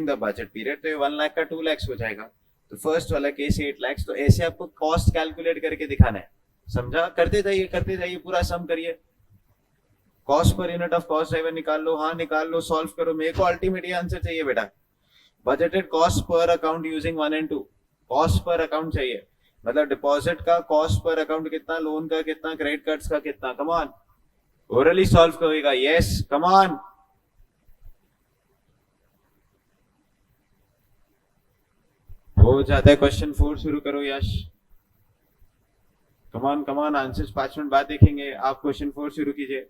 the budget period, तो ये 1 लाख का 2 लाख हो जाएगा. तो फर्स्ट वाला केस 8 लाख. तो ऐसे आपको कॉस्ट कैलकुलेट करके दिखाना है. समझा? करते जाइए, पूरा सम करिए. Cost per unit of cost driver निकाल लो. हाँ निकाल लो, सॉल्व करो. मेरे को अल्टीमेट ये आंसर चाहिए बेटा. Budgeted cost per account using 1 and 2. Cost per account चाहिए, मतलब डिपॉजिट का कॉस्ट पर अकाउंट कितना, लोन का कितना, क्रेडिट कार्ड्स का कितना. कम ऑन, ओरली सॉल्व करेगा. Yes, come on. हो जाता है. क्वेश्चन 4 शुरू करो यश. कम ऑन, आंसर्स 5 मिनट बाद देखेंगे. आप क्वेश्चन 4 शुरू कीजिए.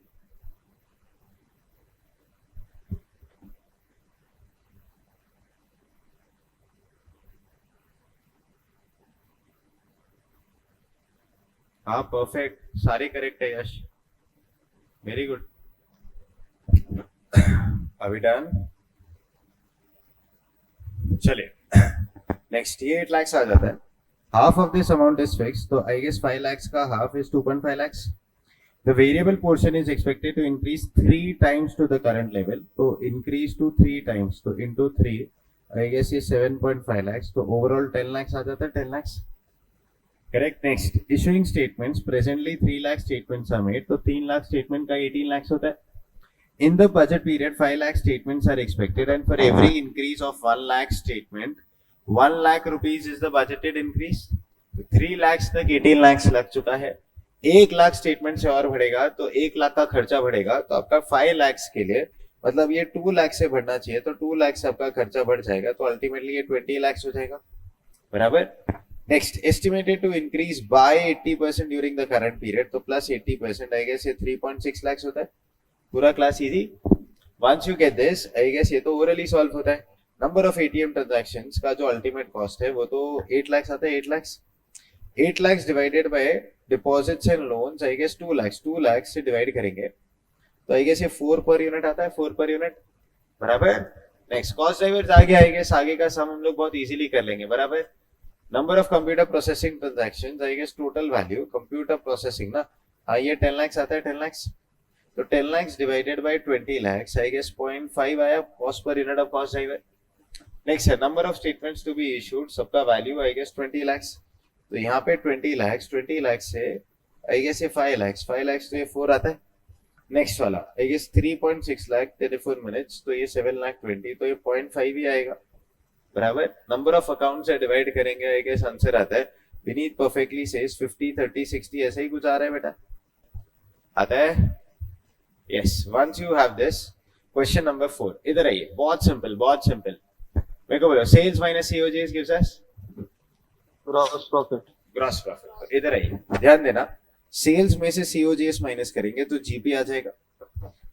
हाँ परफेक्ट, सारे करेक्ट है यश, वेरी गुड. अभी डन. चलिए नेक्स्ट. ये 8 लाख आ जाता है. Half of this amount is fix, तो आई गेस 5 लाख का half is 2.5 lakh. The variable portion is expected to increase 3 times to the current level, तो इंक्रीज टू 3 times, तो इंटू 3 आई गेस ये 7.5 लाख. तो ओवरऑल 10 लाख आ जाता है. 10 lakh correct. Next, issuing statements. Presently 3 lakh statements are made, तो 3 lakh statement का 18 लाख होता है. In the budget period, 5 lakh statements are expected, and for every increase of 1 lakh statement, 1 lakh rupees is the budgeted increase. 3 lakhs तक 18 lakhs लग चुका है. 1 lakh statement से और बढ़ेगा तो 1 लाख का खर्चा बढ़ेगा, तो आपका 5 lakhs के लिए मतलब ये 2 लाख से बढ़ना चाहिए, तो 2 लाख से आपका खर्चा बढ़ जाएगा, तो अल्टीमेटली ये 20 lakhs हो जाएगा. बराबर. Next, estimated to increase by 80% during the current period, तो प्लस 80% आई गेस ये 3.6 lakhs होता है. पूरा class easy. Once you get this, I guess ये तो ओरली सॉल्व होता है. नंबर ऑफ एटीएम ट्रांजैक्शंस का जो अल्टीमेट कॉस्ट है वो तो 8 lakhs आता है. 8 lakhs 8 lakhs divided by deposits and loans, I guess 2 lakhs 2 lakhs से डिवाइड करेंगे तो आई गेस ये 4 पर यूनिट आता है. 4 पर यूनिट. बराबर. नेक्स्ट, कॉस्ट ड्राइवर्स आगे आई गेस आगे का सम हम लोग बहुत इजीली कर लेंगे. बराबर. Number of computer processing transactions, I guess total value computer processing ना, हाँ ये 10 lakhs आता है. 10 lakhs, तो 10 lakhs divided by 20 lakhs, I guess 0.5 आया cost per unit of cost driver. Next है number of statements to be issued, सबका value I guess 20 lakhs, तो यहाँ पे 20 lakhs से आई गेस ये 5 lakhs तो ये 4 आता है. नेक्स्ट वाला आई गेस 3.6 lakh 34 minutes, तो ये 7 lakh 20, तो ये 0.5 ही आएगा. बराबर. नंबर ऑफ अकाउंट से डिवाइड करेंगे, आई गेस आंसर आता है विनीत परफेक्टली सेज 50 30 60 ऐसे ही कुछ आ रहा है बेटा. आता है. Yes, once you have this, question number 4. इधर आइए, बहुत सिंपल बहुत सिंपल. मेरे को बोलो sales minus COGS gives us gross profit. Gross profit. इधर आइए, ध्यान देना. सेल्स में से COGS माइनस करेंगे तो जीपी आ जाएगा.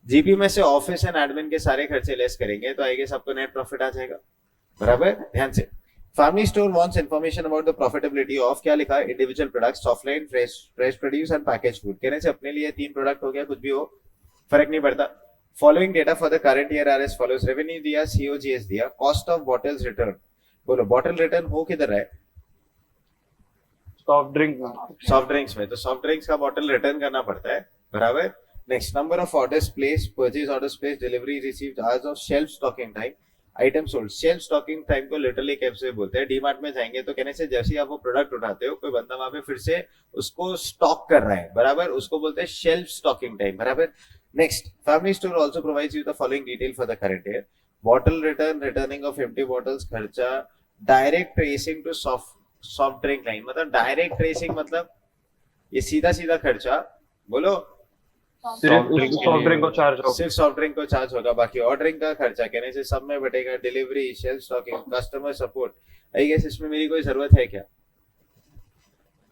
जीपी में से ऑफिस एंड एडमिन के सारे खर्चे लेस करेंगे तो आई गेस आपको नेट प्रॉफिट आ जाएगा. बराबर. ध्यान से. Family store wants information about the profitability of, क्या लिखा है, individual products, offline fresh produce and package food. कहने से अपने लिए 3 प्रोडक्ट हो गया, कुछ भी हो फर्क नहीं पड़ता. Following data for the current year are as follows. Revenue दिया, COGS दिया, कॉस्ट ऑफ बॉटल्स रिटर्न. बोलो बॉटल रिटर्न हो किधर है? Soft drink. सॉफ्ट ड्रिंक्स में, तो सॉफ्ट ड्रिंक्स का बॉटल रिटर्न करना पड़ता है. बराबर. Next, number of orders place, purchase orders place, delivery received, hours of shelf stocking time, item sold. Shelf stocking time को लिटरली कैसे बोलते हैं? डीमार्ट में जाएंगे तो कहने से जैसे ही आप वो प्रोडक्ट उठाते हो कोई बंदा वहां पे फिर से उसको स्टॉक कर रहा है. बराबर. उसको बोलते हैं शेल्फ स्टॉकिंग टाइम. बराबर. Next, family store also provides you the following detail for the current year: bottle return, returning of empty bottles, खर्चा, direct tracing to soft drink line. मतलब direct tracing मतलब ये सीधा सीधा खर्चा. बोलो. सिर्फ सॉफ्ट ड्रिंक को चार्ज होगा. सिर्फ सॉफ्ट ड्रिंक को चार्ज होगा, बाकी ऑर्डरिंग का खर्चा कहने से सब में बटेगा. Delivery, shelf stocking, customer support, I guess इसमें मेरी कोई जरूरत है क्या?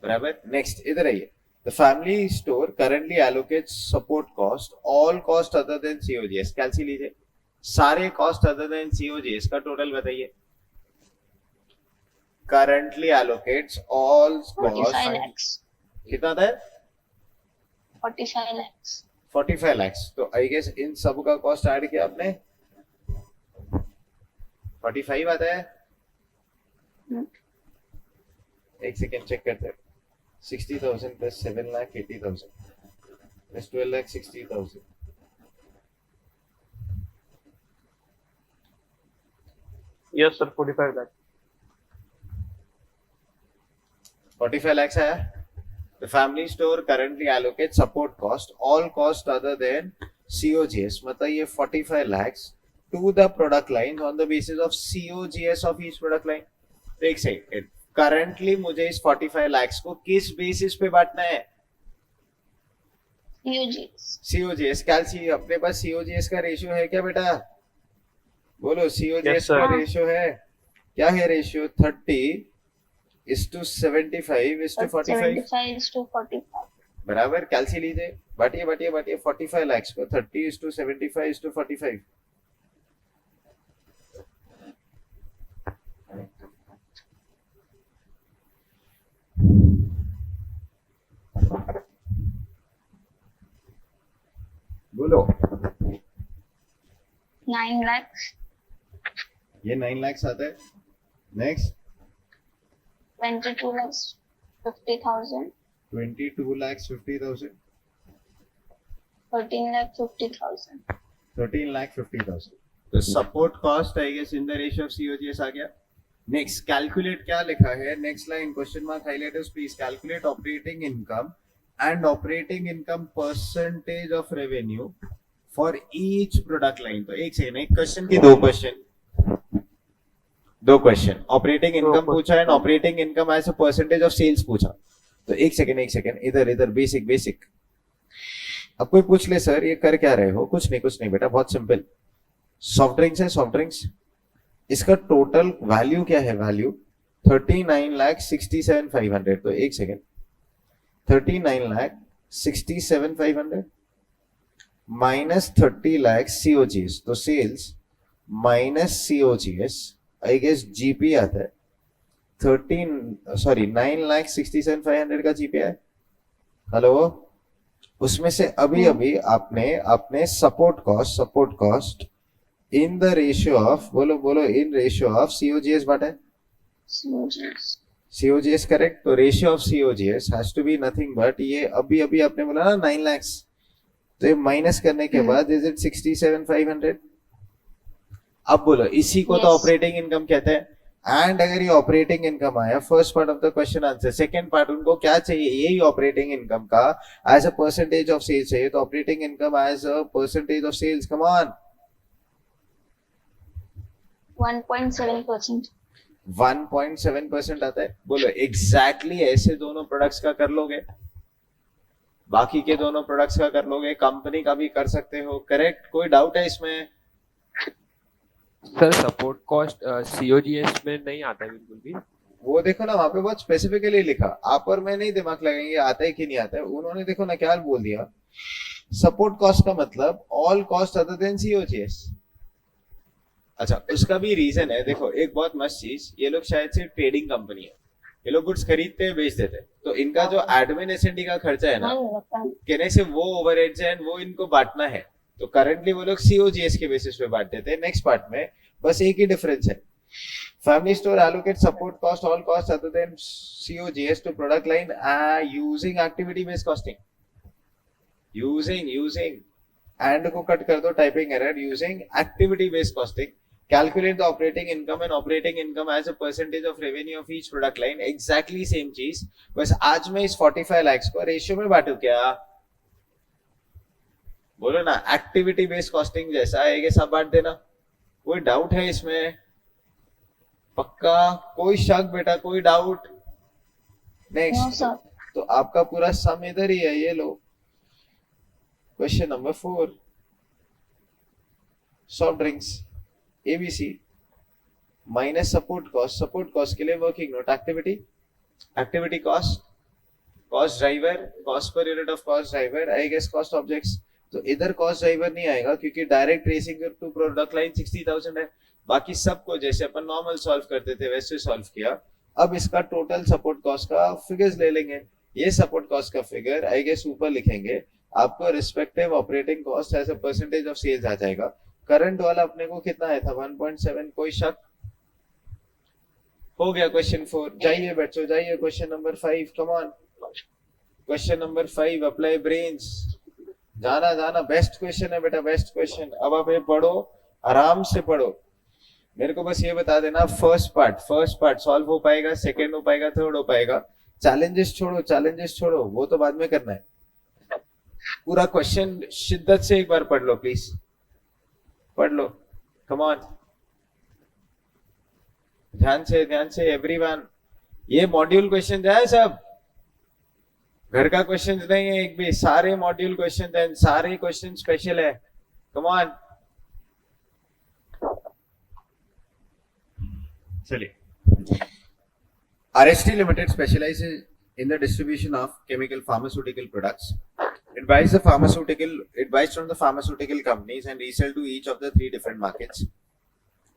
बराबर. नेक्स्ट, इधर आइए. The family store currently allocates support cost, all cost other than COGS. कैलसी लीजिए, सारे cost other than COGS का टोटल बताइए. Currently allocates all 45 cost. lakhs. कितना था? 45 lakhs. 45 lakhs. तो आई गेस इन सब का कॉस्ट ऐड किया आपने, 45 आता है. एक सेकेंड चेक करते हैं. 60,000 plus 7 lakh 80,000 plus 12 lakh 60,000. Yes sir 45 lakh. 45 lakhs आया. The family store currently allocates support cost, all cost other than COGS. मतलब ये 45 lakhs to the product lines on the basis of COGS of each product line. तो एक second, currently मुझे इस 45 lakhs को किस basis पे बांटना है? COGS. कैलसी अपने पास COGS का रेशियो है क्या बेटा? बोलो. COGS का रेशियो है क्या? है रेशियो 30:75:45. बराबर. कैलसी लीजिए, बांटिए बांटिए बांटिए 45 lakhs को 30:75:45. बोलो. 9 lakhs. ये 9 lakhs आता है. Next, 22 lakhs 50,000. 22 lakhs 50,000. 13 lakh 50,000. 13 lakh 50,000. तो support cost I guess in the ratio of COGS आ गया. नेक्स्ट कैलकुलेट क्या लिखा है, next line question mark highlighters please, calculate operating income and operating income percentage of revenue for each product line. तो एक second, एक question की दो क्वेश्चन ऑपरेटिंग इनकम पूछा है, operating income as a percentage of sales पूछा। तो एक सेकंड इधर बेसिक अब कोई पूछ ले सर ये कर क्या रहे हो, कुछ नहीं बेटा, बहुत सिंपल। सॉफ्ट ड्रिंक्स है, सॉफ्ट ड्रिंक्स, इसका टोटल वैल्यू क्या है, वैल्यू 39,67,500। तो एक सेकेंड, 39,67,500 माइनस 30 लाख COGS, तो sales minus COGS, I guess GP आता है 9,67,500 का जीपी है। हेलो, उसमें से अभी आपने अपने support cost in the ratio of, बोलो इन रेशियो ऑफ COGS बांटा है। COGS करेक्ट, तो ratio of COGS has to be nothing but ये अभी आपने बोला ना 9 lakhs, तो ये माइनस करने के बाद इज इट 67,500। अब बोलो इसी को तो ऑपरेटिंग इनकम कहते हैं। एंड अगर ये ऑपरेटिंग इनकम आया, first part of the question answer, second part उनको क्या चाहिए, यही ऑपरेटिंग इनकम का as a percentage of sales चाहिए। तो operating income as a percentage of sales, come on, 1.7%। 1.7% आता है। बोलो एग्जैक्टली ऐसे दोनों प्रोडक्ट्स का कर लोगे, बाकी के दोनों प्रोडक्ट्स का कर लोगे, कंपनी का भी कर सकते हो, करेक्ट? कोई डाउट है इसमें? सर सपोर्ट कॉस्ट COGS में नहीं आता है बिल्कुल भी। वो देखो ना वहां पे बहुत स्पेसिफिकली लिखा, आप और मैं नहीं दिमाग लगाएंगे आता है कि नहीं आता है। उन्होंने देखो ना क्या बोल दिया, सपोर्ट कॉस्ट का मतलब all cost other than COGS। अच्छा, उसका भी रीजन है, देखो एक बहुत मस्त चीज, ये लोग शायद से ट्रेडिंग कंपनी है, ये लोग गुड्स खरीदते हैं बेच देते हैं, तो इनका जो एडमिन एसएनडी का खर्चा है ना, कहने से वो ओवरहेड्स है वो इनको बांटना है। तो करंटली वो लोग COGS के बेसिस पे बांट देते हैं। नेक्स्ट पार्ट में बस एक ही डिफरेंस है, family store allocate support cost all costs other than COGS to product line using activity based costing, using and को कट कर दो, typing error, using activity based costing calculate the operating income and operating income as a percentage of revenue of each product line। exactly same चीज, बस आज मैं इस 45 lakhs को ratio में बांटू क्या, बोलो ना, एक्टिविटी बेस्ड कॉस्टिंग जैसा है ये सब बांट देना। कोई डाउट है इसमें? पक्का? कोई शक बेटा, कोई डाउट? नेक्स्ट, तो आपका पूरा सम इधर ही है, ये लो question number 4, soft drinks ABC minus support cost के लिए working note activity cost driver, cost per unit of cost driver, I guess cost objects. तो इधर कॉस्ट ड्राइवर नहीं आएगा क्योंकि direct tracing to product line 60,000 है। बाकी सबको जैसे अपन नॉर्मल सॉल्व करते थे वैसे सॉल्व किया। अब इसका टोटल सपोर्ट कॉस्ट का फिगर्स ले लेंगे, ये सपोर्ट कॉस्ट का फिगर आई गेस ऊपर लिखेंगे, आपको respective operating cost as a percentage of sales आ जाएगा। करंट वाला अपने को कितना आया था, 1.7, कोई शक? हो गया क्वेश्चन 4। जाइए बच्चों, जाइए question number 5, come on. Question number 5, apply brains, जाना बेस्ट क्वेश्चन है बेटा, बेस्ट क्वेश्चन। अब आप ये पढ़ो, आराम से पढ़ो, मेरे को बस ये बता देना फर्स्ट पार्ट सॉल्व हो पाएगा, सेकंड हो पाएगा, थर्ड हो पाएगा। चैलेंजेस छोड़ो, वो तो बाद में करना है। पूरा क्वेश्चन शिद्दत से एक बार पढ़ लो प्लीज, पढ़ लो, कम ऑन, ध्यान से एवरीवन। ये मॉड्यूल क्वेश्चन है सब, घर का क्वेश्चन नहीं है एक भी, सारे मॉड्यूल क्वेश्चन है, सारे क्वेश्चन स्पेशल है, कम ऑन। चलिए, RST Limited specializes in the distribution of chemical pharmaceutical products. It buys from the pharmaceutical companies and resell to each of the 3 different markets: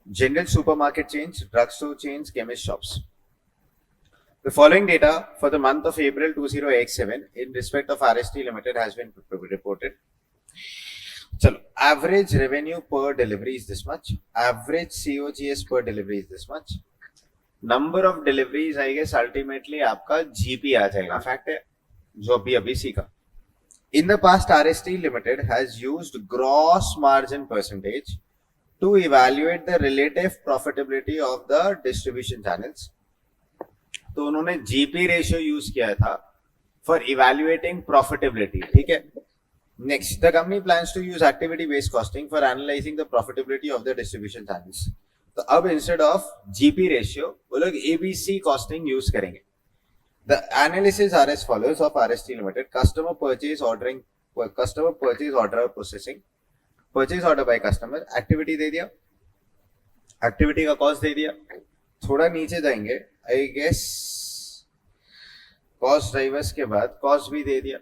general supermarket chains, drugstore chains, chemist shops. The following data for the month of April 2087 in respect of RST Limited has been reported. चलो, average revenue per delivery is this much, average COGS per delivery is this much, number of deliveries I guess ultimately आपका GP आ जाएगा, fact है जो अभी सीखा। In the past, RST Limited has used gross margin percentage to evaluate the relative profitability of the distribution channels. तो उन्होंने GP ratio use किया था फॉर इवेल्युएटिंग प्रॉफिटेबिलिटी, ठीक है. Next, the company plans to use activity based costing for analysing the profitability of the distribution channels. तो अब instead of GP ratio वो लोग एबीसी कॉस्टिंग यूज करेंगे. The analysis are as follows of RST limited. Customer purchase order processing, purchase order by customer, activity दे दिया, activity का cost दे दिया. थोड़ा नीचे जाएंगे, आई गेस कॉस्ट ड्राइवर्स के बाद कॉस्ट भी दे दिया.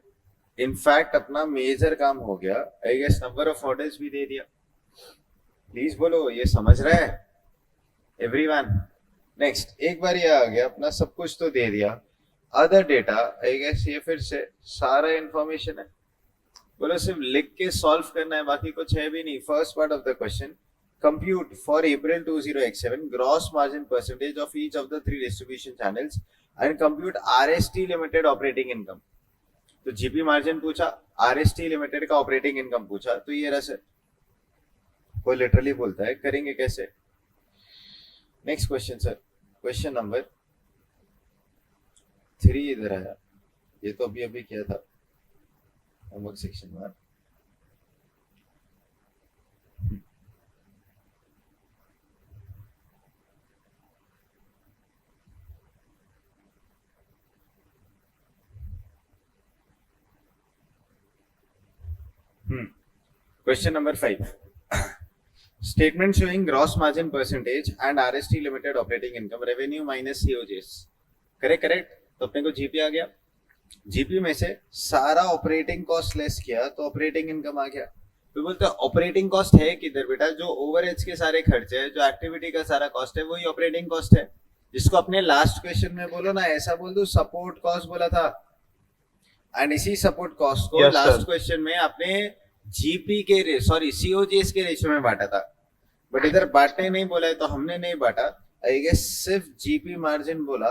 इनफैक्ट अपना मेजर काम हो गया, I guess number of orders भी दे दिया. प्लीज बोलो ये समझ रहा है एवरीवन. नेक्स्ट, एक बार ये आ गया, अपना सब कुछ तो दे दिया. अदर डेटा, आई गेस ये फिर से सारा इंफॉर्मेशन है. बोलो सिर्फ लिख के सॉल्व करना है, बाकी कुछ है भी नहीं. First part of the question, compute for April 2007 gross margin percentage of each of the 3 distribution channels and compute RST limited operating income. तो जीपी मार्जिन पूछा, आरएसटी लिमिटेड का ऑपरेटिंग इनकम पूछा, तो ये रहा. कोई लिटरली बोलता है करेंगे कैसे. Next question sir, question number 3 इधर आया. ये तो अभी अभी किया था होमवर्क सेक्शन में. Question number 5. Statement showing gross margin percentage and RST limited operating income, revenue minus COGS. Correct. तो अपने को जीपी आ गया. जीपी में से सारा ऑपरेटिंग कॉस्ट लेस किया तो ऑपरेटिंग इनकम आ गया. तो बोलते हैं ऑपरेटिंग कॉस्ट है किधर बेटा, जो ओवरहेड्स के सारे खर्चे है, जो एक्टिविटी का सारा कॉस्ट है, वही ऑपरेटिंग कॉस्ट है. जिसको अपने लास्ट क्वेश्चन में बोलो ना, ऐसा बोल दो सपोर्ट कॉस्ट बोला था. एंड इसी सपोर्ट कॉस्ट को लास्ट क्वेश्चन में आपने जीपी के सीओजीएस के रेशियो में बांटा था. बट इधर बांटने नहीं बोला है, तो हमने नहीं बांटा. आई गेस सिर्फ जीपी मार्जिन बोला.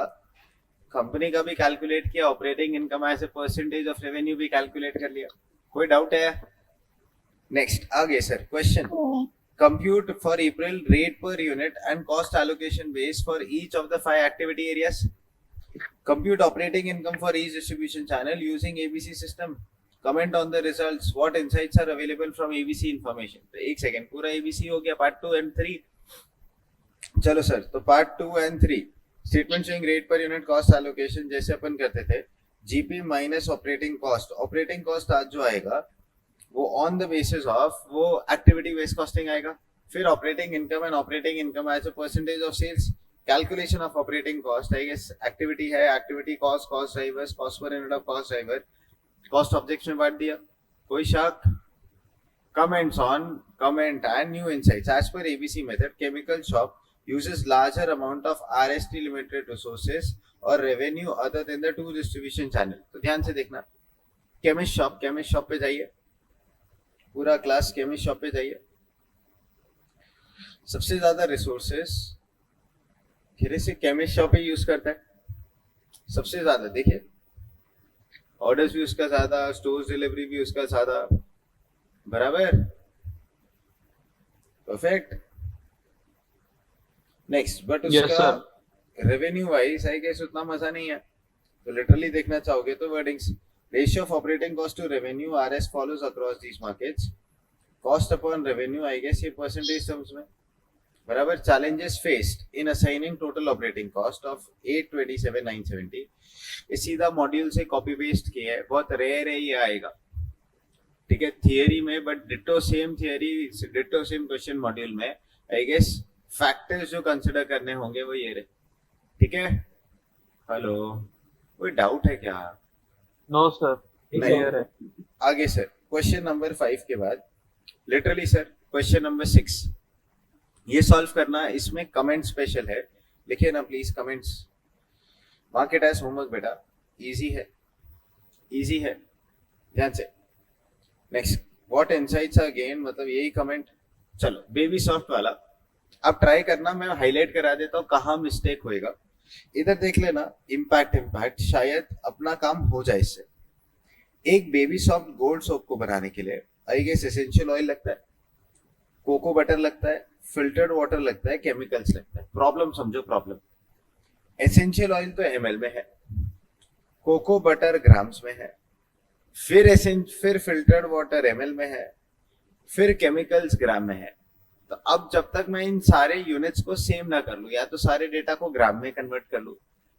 कंपनी का भी कैलकुलेट किया, operating income as a percentage of revenue भी कैलकुलेट कर लिया. कोई डाउट है? नेक्स्ट आगे sir question, compute for April rate per unit and cost allocation base for each of the 5 activity areas. Compute operating income for each distribution channel using ABC system. Comment on the results. What insights are available from ABC information. तो एक second, पूरा ABC हो गया part 2 and 3. चलो sir, तो part 2 and 3 statement showing rate per unit cost allocation जैसे अपन करते थे. GP minus operating cost. Operating cost आज जो आएगा वो ऑन द बेसिस ऑफ वो एक्टिविटी बेस्ड कॉस्टिंग आएगा. फिर operating income and operating income as a percentage of sales. Calculation of operating cost, I guess activity है, activity cost, cost drivers, cost per unit of cost driver, cost objects में बांट दिया. कोई शक? Comments on comment and new insights. As per ABC method, chemical shop uses larger amount of RST limited resources or revenue other than the 2 distribution channel. तो ध्यान से देखना. Chemist shop पे जाइए, पूरा क्लास केमिस्ट शॉप पे जाइए. सबसे ज्यादा रिसोर्सेस फिर से केमिस्ट शॉप ही यूज करता है सबसे ज्यादा. देखिए ऑर्डर्स भी उसका ज्यादा, स्टोर्स डिलीवरी भी उसका ज्यादा. बराबर, परफेक्ट. नेक्स्ट, बट उसका रेवेन्यू वाइज आई गेस उतना मजा नहीं है. तो लिटरली देखना चाहोगे तो wordings, ratio of operating cost to revenue are as follows across these markets. Cost upon revenue, I guess ये परसेंटेज टर्म्स में. बराबर. Challenges faced in assigning total operating cost of 827,970. ये सीधा मॉड्यूल से कॉपी पेस्ट किया है, बहुत rare है ये आएगा. ठीक है, थियरी में, but ditto same theory, ditto same question module में. आई गेस फैक्टर्स जो कंसिडर करने होंगे वो ये रहे. ठीक है, हेलो, कोई डाउट है क्या? नो सर, क्लियर है. आगे सर, क्वेश्चन नंबर 5 के बाद लिटरली सर क्वेश्चन नंबर 6 ये सॉल्व करना. इसमें कमेंट स्पेशल है, लिखिए ना please comments. Market as homework बेटा, इजी है ध्यान से. Next, what insights are gain, मतलब यही कमेंट. चलो बेबी सॉफ्ट वाला अब ट्राई करना, मैं हाईलाइट करा देता हूँ कहाँ मिस्टेक होएगा. इधर देख लेना, इम्पैक्ट शायद अपना काम हो जाए इससे. एक बेबी सॉफ्ट गोल्ड सोप को बनाने के लिए आई गेस एसेंशियल ऑयल लगता है, कोको बटर लगता है, फिल्टर्ड वाटर लगता है, केमिकल्स लगता है। प्रॉब्लम समझो, प्रॉब्लम एसेंशियल ऑयल तो ml में है, कोको बटर ग्राम्स में है, फिर फिल्टर्ड वाटर ml में है, फिर केमिकल्स ग्राम में है। तो अब जब तक मैं इन सारे यूनिट्स को सेम ना कर लूं, या तो सारे डेटा को ग्राम में कन्वर्ट कर लूं,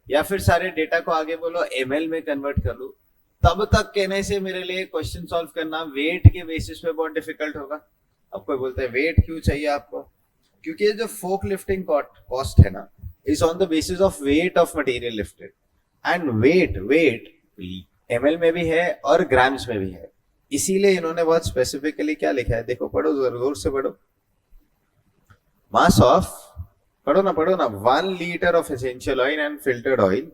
या फिर सारे डेटा को आगे बोलो ml में कन्वर्ट कर लूं, तब तक कहने से मेरे लिए क्वेश्चन सॉल्व करना वेट के बेसिस पे बहुत डिफिकल्ट होगा। अब कोई बोलता है वेट क्यों चाहिए आपको? क्योंकि ये जो फोक लिफ्टिंग कॉस्ट है ना, is on the basis of weight of material lifted, and weight ml में भी है और ग्राम्स में भी है। इसीलिए इन्होंने बहुत स्पेसिफिकली क्या लिखा है, देखो पढ़ो, जोर से पढ़ो। मास ऑफ, पढ़ो ना 1 liter of essential oil and filtered oil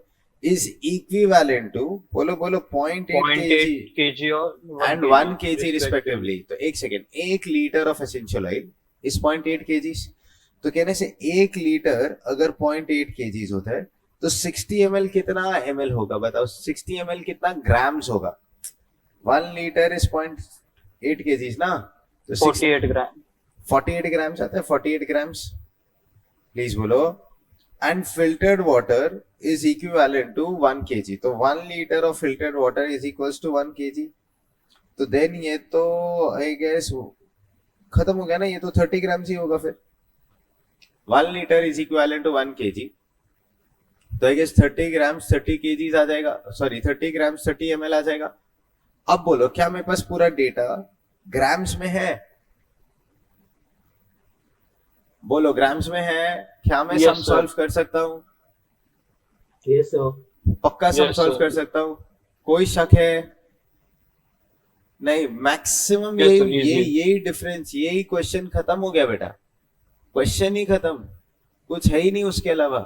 is equivalent to, बोलो 0.8 kg 0.8 kg और and 1 kg respectively। तो एक second, 1 litre of essential oil is 0.8 kg। तो कहने से 1 लीटर अगर 0.8 kg होता है तो 60 ml कितना ml होगा बताओ? 60 ml कितना ग्राम्स होगा? 1 लीटर इज 0.8 kg ना, तो 48 ग्राम 48 ग्राम्स आता है, 48 ग्राम्स प्लीज बोलो। And filtered water is equivalent to 1 kg। तो 1 litre of filtered water is equals to 1 kg। तो देन ये तो आई गेस खत्म हो गया ना, ये तो 30 ग्राम्स ही होगा फिर। 1 litre is equivalent to 1 kg, तो आई गेस 30 ग्राम्स 30 kg आ जाएगा, सॉरी 30 ग्राम्स 30 ml आ जाएगा। अब बोलो क्या मेरे पास पूरा डेटा ग्राम्स में है? बोलो ग्राम्स में है क्या? मैं Yes, सम sir. सॉल्व कर सकता हूँ? Yes, sir. पक्का सम Yes, सॉल्व sir. कर सकता हूँ? कोई शक है? नहीं, मैक्सिमम Yes, sir, यही easy. यही डिफरेंस, यही क्वेश्चन खत्म हो गया बेटा। क्वेश्चन ही खत्म, कुछ है ही नहीं उसके अलावा।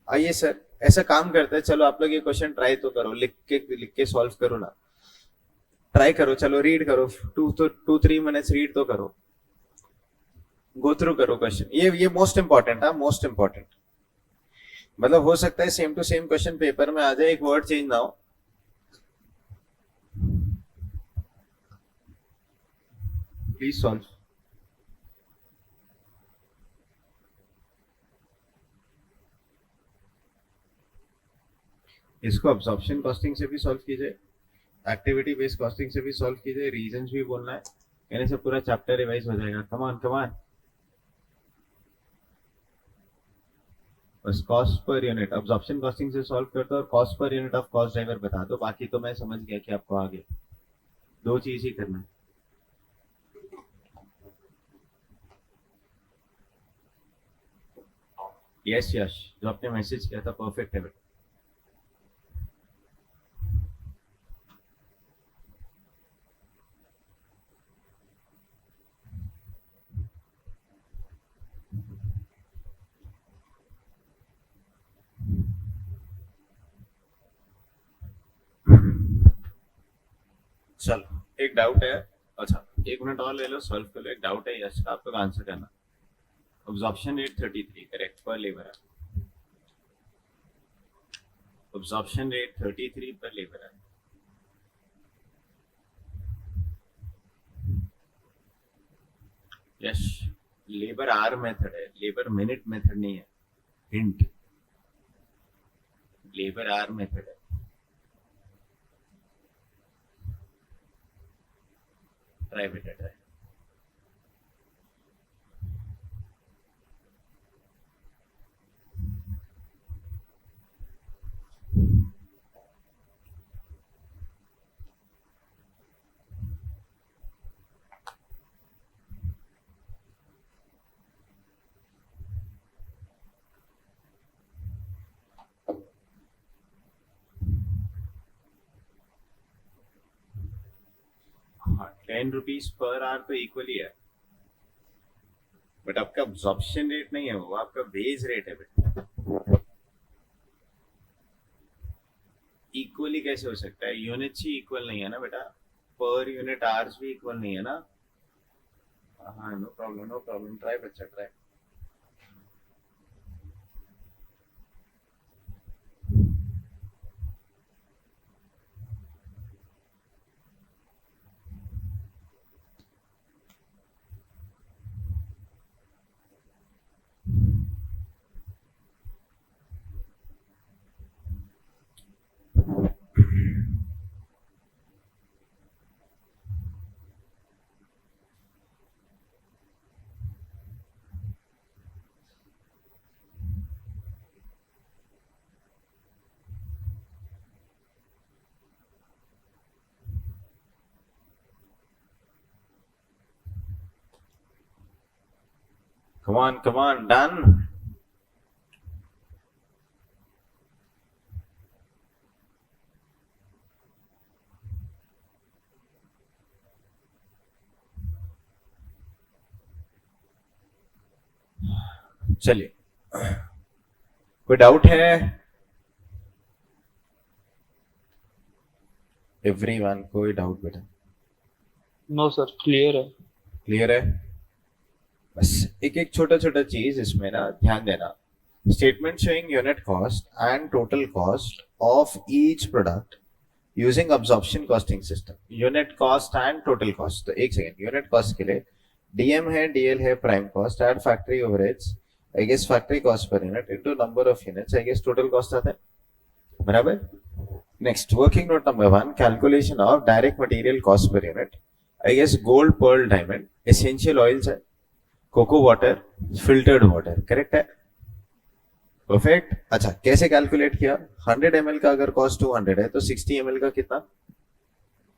आइए सर, ऐसा काम करते हैं, चलो आप लोग ये क्वेश्चन ट्राई तो करो, लिख के सॉल्व करो ना, ट्राई करो, चलो रीड करो, 2-3 मिनट्स रीड तो करो, गो थ्रू करो क्वेश्चन। ये मोस्ट इंपॉर्टेंट है, मोस्ट इंपॉर्टेंट। मतलब हो सकता है same to same question paper में आ जाए, एक वर्ड चेंज ना हो। Please solve. इसको अब्जॉर्प्शन कॉस्टिंग से भी सॉल्व कीजिए, एक्टिविटी बेस्ड कॉस्टिंग से भी सॉल्व कीजिए, रीजंस भी बोलना है, कहने से पूरा चैप्टर रिवाइज हो जाएगा। कमान कमान, बस cost per unit absorption costing से सॉल्व कर दो और cost per unit of cost driver बता दो। बाकी तो मैं समझ गया कि आपको आगे 2 चीज ही करना है। यस यश, जो आपने मैसेज किया था परफेक्ट है बेटा। चलो एक डाउट है, अच्छा 1 मिनट और ले लो, सॉल्व कर लो। एक डाउट है यश का, आप लोग आंसर करना। अब्जॉर्प्शन रेट 33 करेक्ट पर लेबर है। अब्जॉर्प्शन रेट 33 पर लेबर है। यश, लेबर आर मेथड है, लेबर मिनट मेथड नहीं है। हिंट, लेबर आर मेथड है। ट्राई बेटा ट्राई। हाँ, 10 रुपीज पर आवर तो इक्वली है, बट आपका अब्जॉर्प्शन रेट नहीं है, वो आपका वेज रेट है बेटा। इक्वली कैसे हो सकता है? यूनिट्स ही इक्वल नहीं है ना बेटा, पर यूनिट आवर्स भी इक्वल नहीं है ना। हाँ, नो प्रॉब्लम, ट्राई बच्चा ट्राई। come on, done. चलिए, कोई डाउट है? एवरीवन, कोई डाउट बेटा? नो सर, क्लियर है। क्लियर है? बस एक एक छोटा छोटा चीज इसमें ना ध्यान देना. Statement showing unit cost and total cost of each product using absorption costing system. Unit cost and total cost. तो एक सेकेंड, यूनिट कॉस्ट के लिए डीएम है, डीएल है, prime cost, add factory overheads, I guess factory cost per unit into number of units, I guess total cost आता है. बराबर. Next, working note number 1, calculation of direct material cost per unit. I guess gold, pearl, diamond, essential oils है, coco water, filtered water. Correct है? Perfect. अच्छा, कैसे calculate किया? 100 ml का अगर कॉस्ट 200 है तो 60 ml का कितना?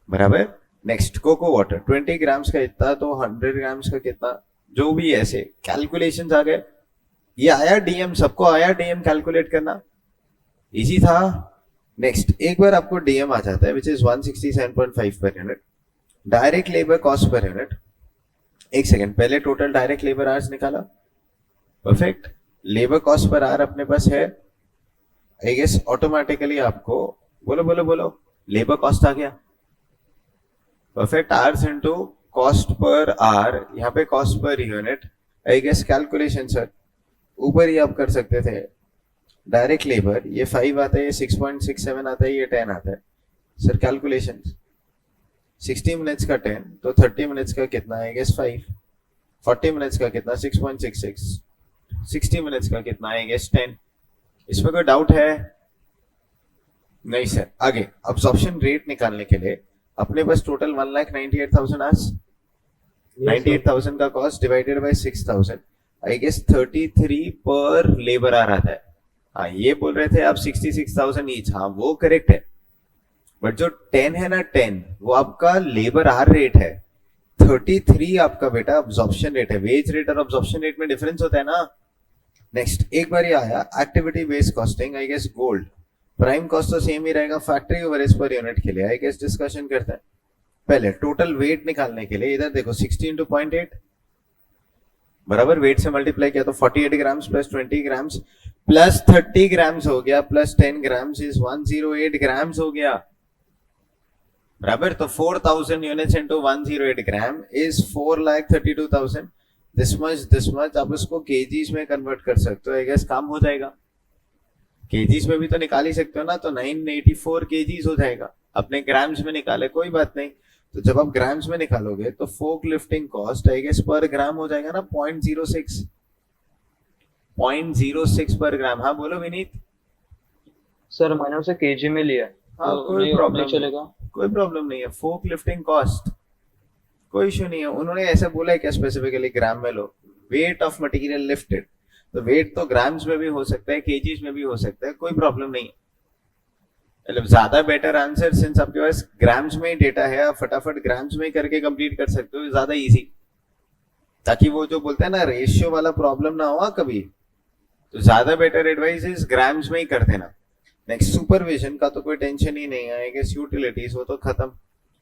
बराबर. नेक्स्ट, कोको वाटर 20 ग्राम्स का इतना तो 100 ग्राम्स का कितना? जो भी ऐसे कैलकुलेशंस आ गए. ये आया डीएम, सबको आया डीएम कैलकुलेट करना? इजी था. नेक्स्ट, एक बार आपको डीएम आ जाता है which is 167.5 per unit. Direct labour cost per unit. एक सेकेंड, पहले टोटल डायरेक्ट लेबर आवर्स निकाला. Perfect. Labour cost per our अपने पास है. आई गेस ऑटोमेटिकली आपको बोलो बोलो बोलो लेबर कॉस्ट आ गया. Perfect. Hours into cost per hour, यहाँ पे cost per unit. I guess calculation sir ऊपर ही आप कर सकते थे. डायरेक्ट लेबर ये 5 आता है, ये 6.67 आता है, ये 10 आता है. सर कैलकुलेशन 60 मिनट्स का 10 तो 30 मिनट्स का कितना है? गेस 5. 40 मिनट्स का कितना? 6.66. 60 मिनट्स का कितना है? गेस 10. इसमें कोई डाउट है? नहीं सर. आगे, अब्सॉर्प्शन रेट निकालने के लिए अपने पास टोटल 1,98,000 आवर्स. 98,000 का cost divided by 6,000, I guess 33 per labour आ रहा है. हाँ, ये बोल रहे थे आप 66,000 ईच. हाँ, वो करेक्ट है. बट जो 10 है ना, 10 वो आपका लेबर आर रेट है. 33 आपका बेटा अब्जॉर्प्शन रेट है. वेज रेट और अब्जॉर्प्शन रेट में डिफरेंस होता है ना. नेक्स्ट, एक बार ये आया activity based costing. I guess gold prime cost तो सेम ही रहेगा. फैक्ट्री ओवरहेड्स पर यूनिट के लिए आई गेस डिस्कशन करते हैं. पहले टोटल वेट निकालने के लिए इधर देखो 60 into 0.8 बराबर. वेट से मल्टीप्लाई किया तो 48 grams plus 20 grams plus 30 grams हो गया प्लस 10 ग्राम्स इज 108 ग्राम्स हो गया. बराबर. तो 4,000 units into 108 gram is 4,32,000. This much आप इसको केजीज में कन्वर्ट कर सकते हो. आई गेस काम हो जाएगा. केजीज में भी तो निकाल ही सकते हो ना. तो 984 केजीज हो जाएगा. अपने ग्राम्स में निकाले कोई बात नहीं. तो जब आप ग्राम्स में निकालोगे तो फोक लिफ्टिंग कॉस्ट आई गेस पर ग्राम हो जाएगा ना 0.06. 0.06 पर ग्राम. हाँ बोलो विनीत. सर मैंने उसे केजी में लिया है. हाँ, तो कोई नहीं प्रॉब्लम चलेगा. कोई प्रॉब्लम नहीं है. फोक लिफ्टिंग कॉस्ट कोई इशू नहीं है. उन्होंने ऐसा बोला है क्या स्पेसिफिकली ग्राम में लो. वेट ऑफ मटेरियल लिफ्टेड, तो वेट तो ग्राम्स में भी हो सकता है, केजीज में भी हो सकता है. कोई प्रॉब्लम नहीं है. मतलब ज्यादा बेटर आंसर, सिंस आपके पास ग्राम्स में ही डेटा है, आप फटाफट ग्राम्स में ही करके कंप्लीट कर सकते हो. ज्यादा इजी, ताकि वो जो बोलते हैं ना रेशियो वाला प्रॉब्लम ना हो कभी. तो ज्यादा बेटर एडवाइस इज ग्राम्स में ही कर देना. नेक्स्ट, सुपरविजन का तो कोई टेंशन ही नहीं है. आई गेस यूटिलिटीज वो तो खत्म.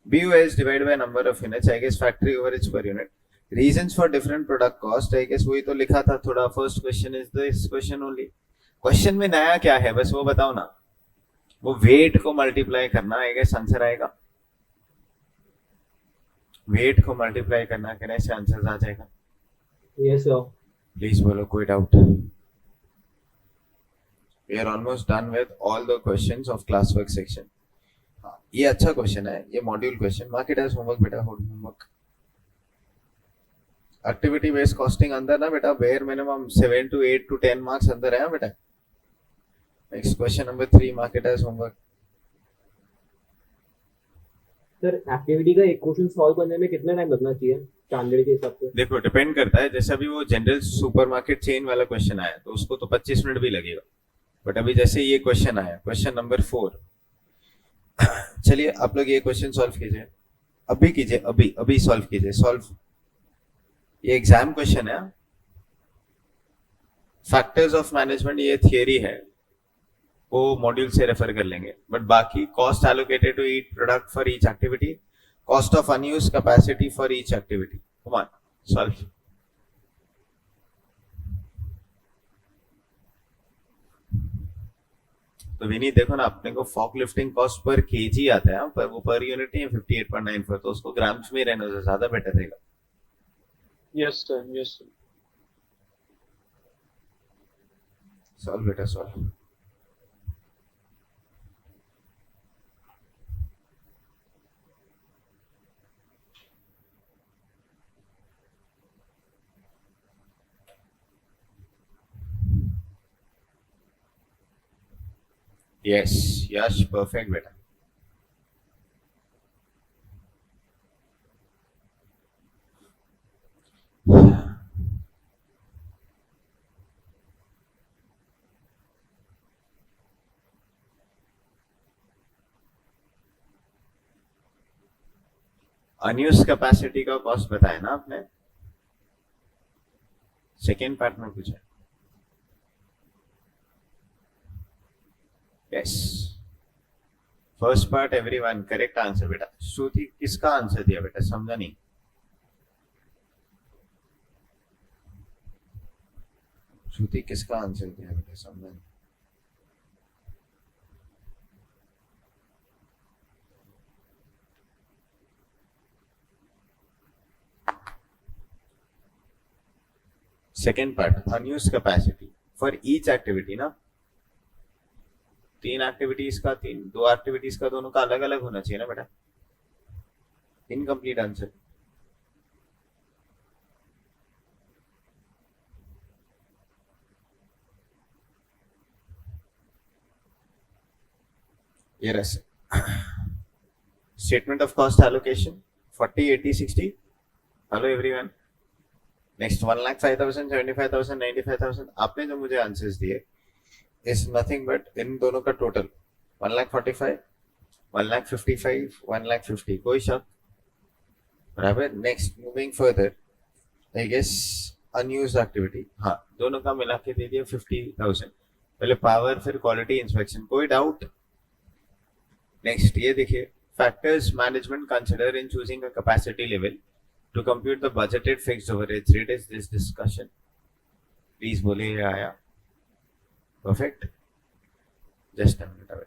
BOS divide by number of units, I guess factory overheads per unit. Reasons for different product cost, I guess वही तो लिखा था थोड़ा. First question is this question only. Question में नया क्या है बस वो बताओ ना. वो वेट को मल्टीप्लाई करना, आई गेस आंसर आएगा. वेट को मल्टीप्लाई करना, करने से आंसर आ जाएगा. Yes, sir. प्लीज बोलो कोई doubt. We are almost done with all the questions of classwork section. हाँ, ये अच्छा क्वेश्चन है, ये module question. Mark it as homework बेटा, होमवर्क. एक्टिविटी बेस्ड कॉस्टिंग अंदर ना बेटा bare minimum 7 to 8 to 10 marks अंदर है बेटा. Next, question number 3, mark it as homework. Sir activity का एक क्वेश्चन सॉल्व करने में कितना टाइम लगना चाहिए स्टैंडर्ड के हिसाब से? देखो डिपेंड करता है. जैसे अभी वो जनरल सुपरमार्केट चेन वाला क्वेश्चन आया तो उसको तो 25 मिनट भी लगेगा. बट अभी जैसे ये क्वेश्चन आया, क्वेश्चन नंबर 4, चलिए आप लोग ये क्वेश्चन सॉल्व कीजिए. अभी कीजिए, अभी अभी सॉल्व कीजिए. सॉल्व, ये एग्जाम क्वेश्चन है. फैक्टर्स ऑफ मैनेजमेंट ये थियरी है, वो मॉड्यूल से रेफर कर लेंगे, बट बाकी cost allocated to each product for each activity, cost of unused capacity for each activity. Come on solve. तो विनीत देखो ना, अपने को fork lifting cost per kg आता है, पर वो पर यूनिट नहीं है 58.94, तो उसको ग्राम्स में रहने से ज्यादा बेटर रहेगा. Yes sir, yes sir. Solve बेटा सॉल्व. यस यश परफेक्ट बेटा. अनयूज्ड कैपेसिटी का कॉस्ट बताया ना आपने, सेकेंड पार्ट में पूछा. Yes first part everyone correct answer बेटा. श्रुति किसका आंसर दिया बेटा, समझा नहीं. श्रुति किसका आंसर दिया बेटा, समझा नहीं. Second part unused capacity for each activity ना, तीन एक्टिविटीज का दो एक्टिविटीज का दोनों का अलग अलग होना चाहिए ना बेटा. Incomplete answer. ये रहा statement of cost allocation 40, 80, 60. Hello everyone. Next 1,05,000, 75,000, 95,000. आपने जो मुझे आंसर्स दिए is nothing but इन दोनों का टोटल 1,45,000, 1,55,000, 1,50,000. कोई शक? बराबर. Next moving further, I guess unused activity, हाँ दोनों का मिला के दे दिया 50,000. पहले पावर फिर क्वालिटी इंस्पेक्शन. कोई डाउट? नेक्स्ट ये देखिए, factors management consider in choosing a capacity level to compute the budgeted fixed overheads rate is this discussion. Please बोलिए आया. Perfect. Just a minute.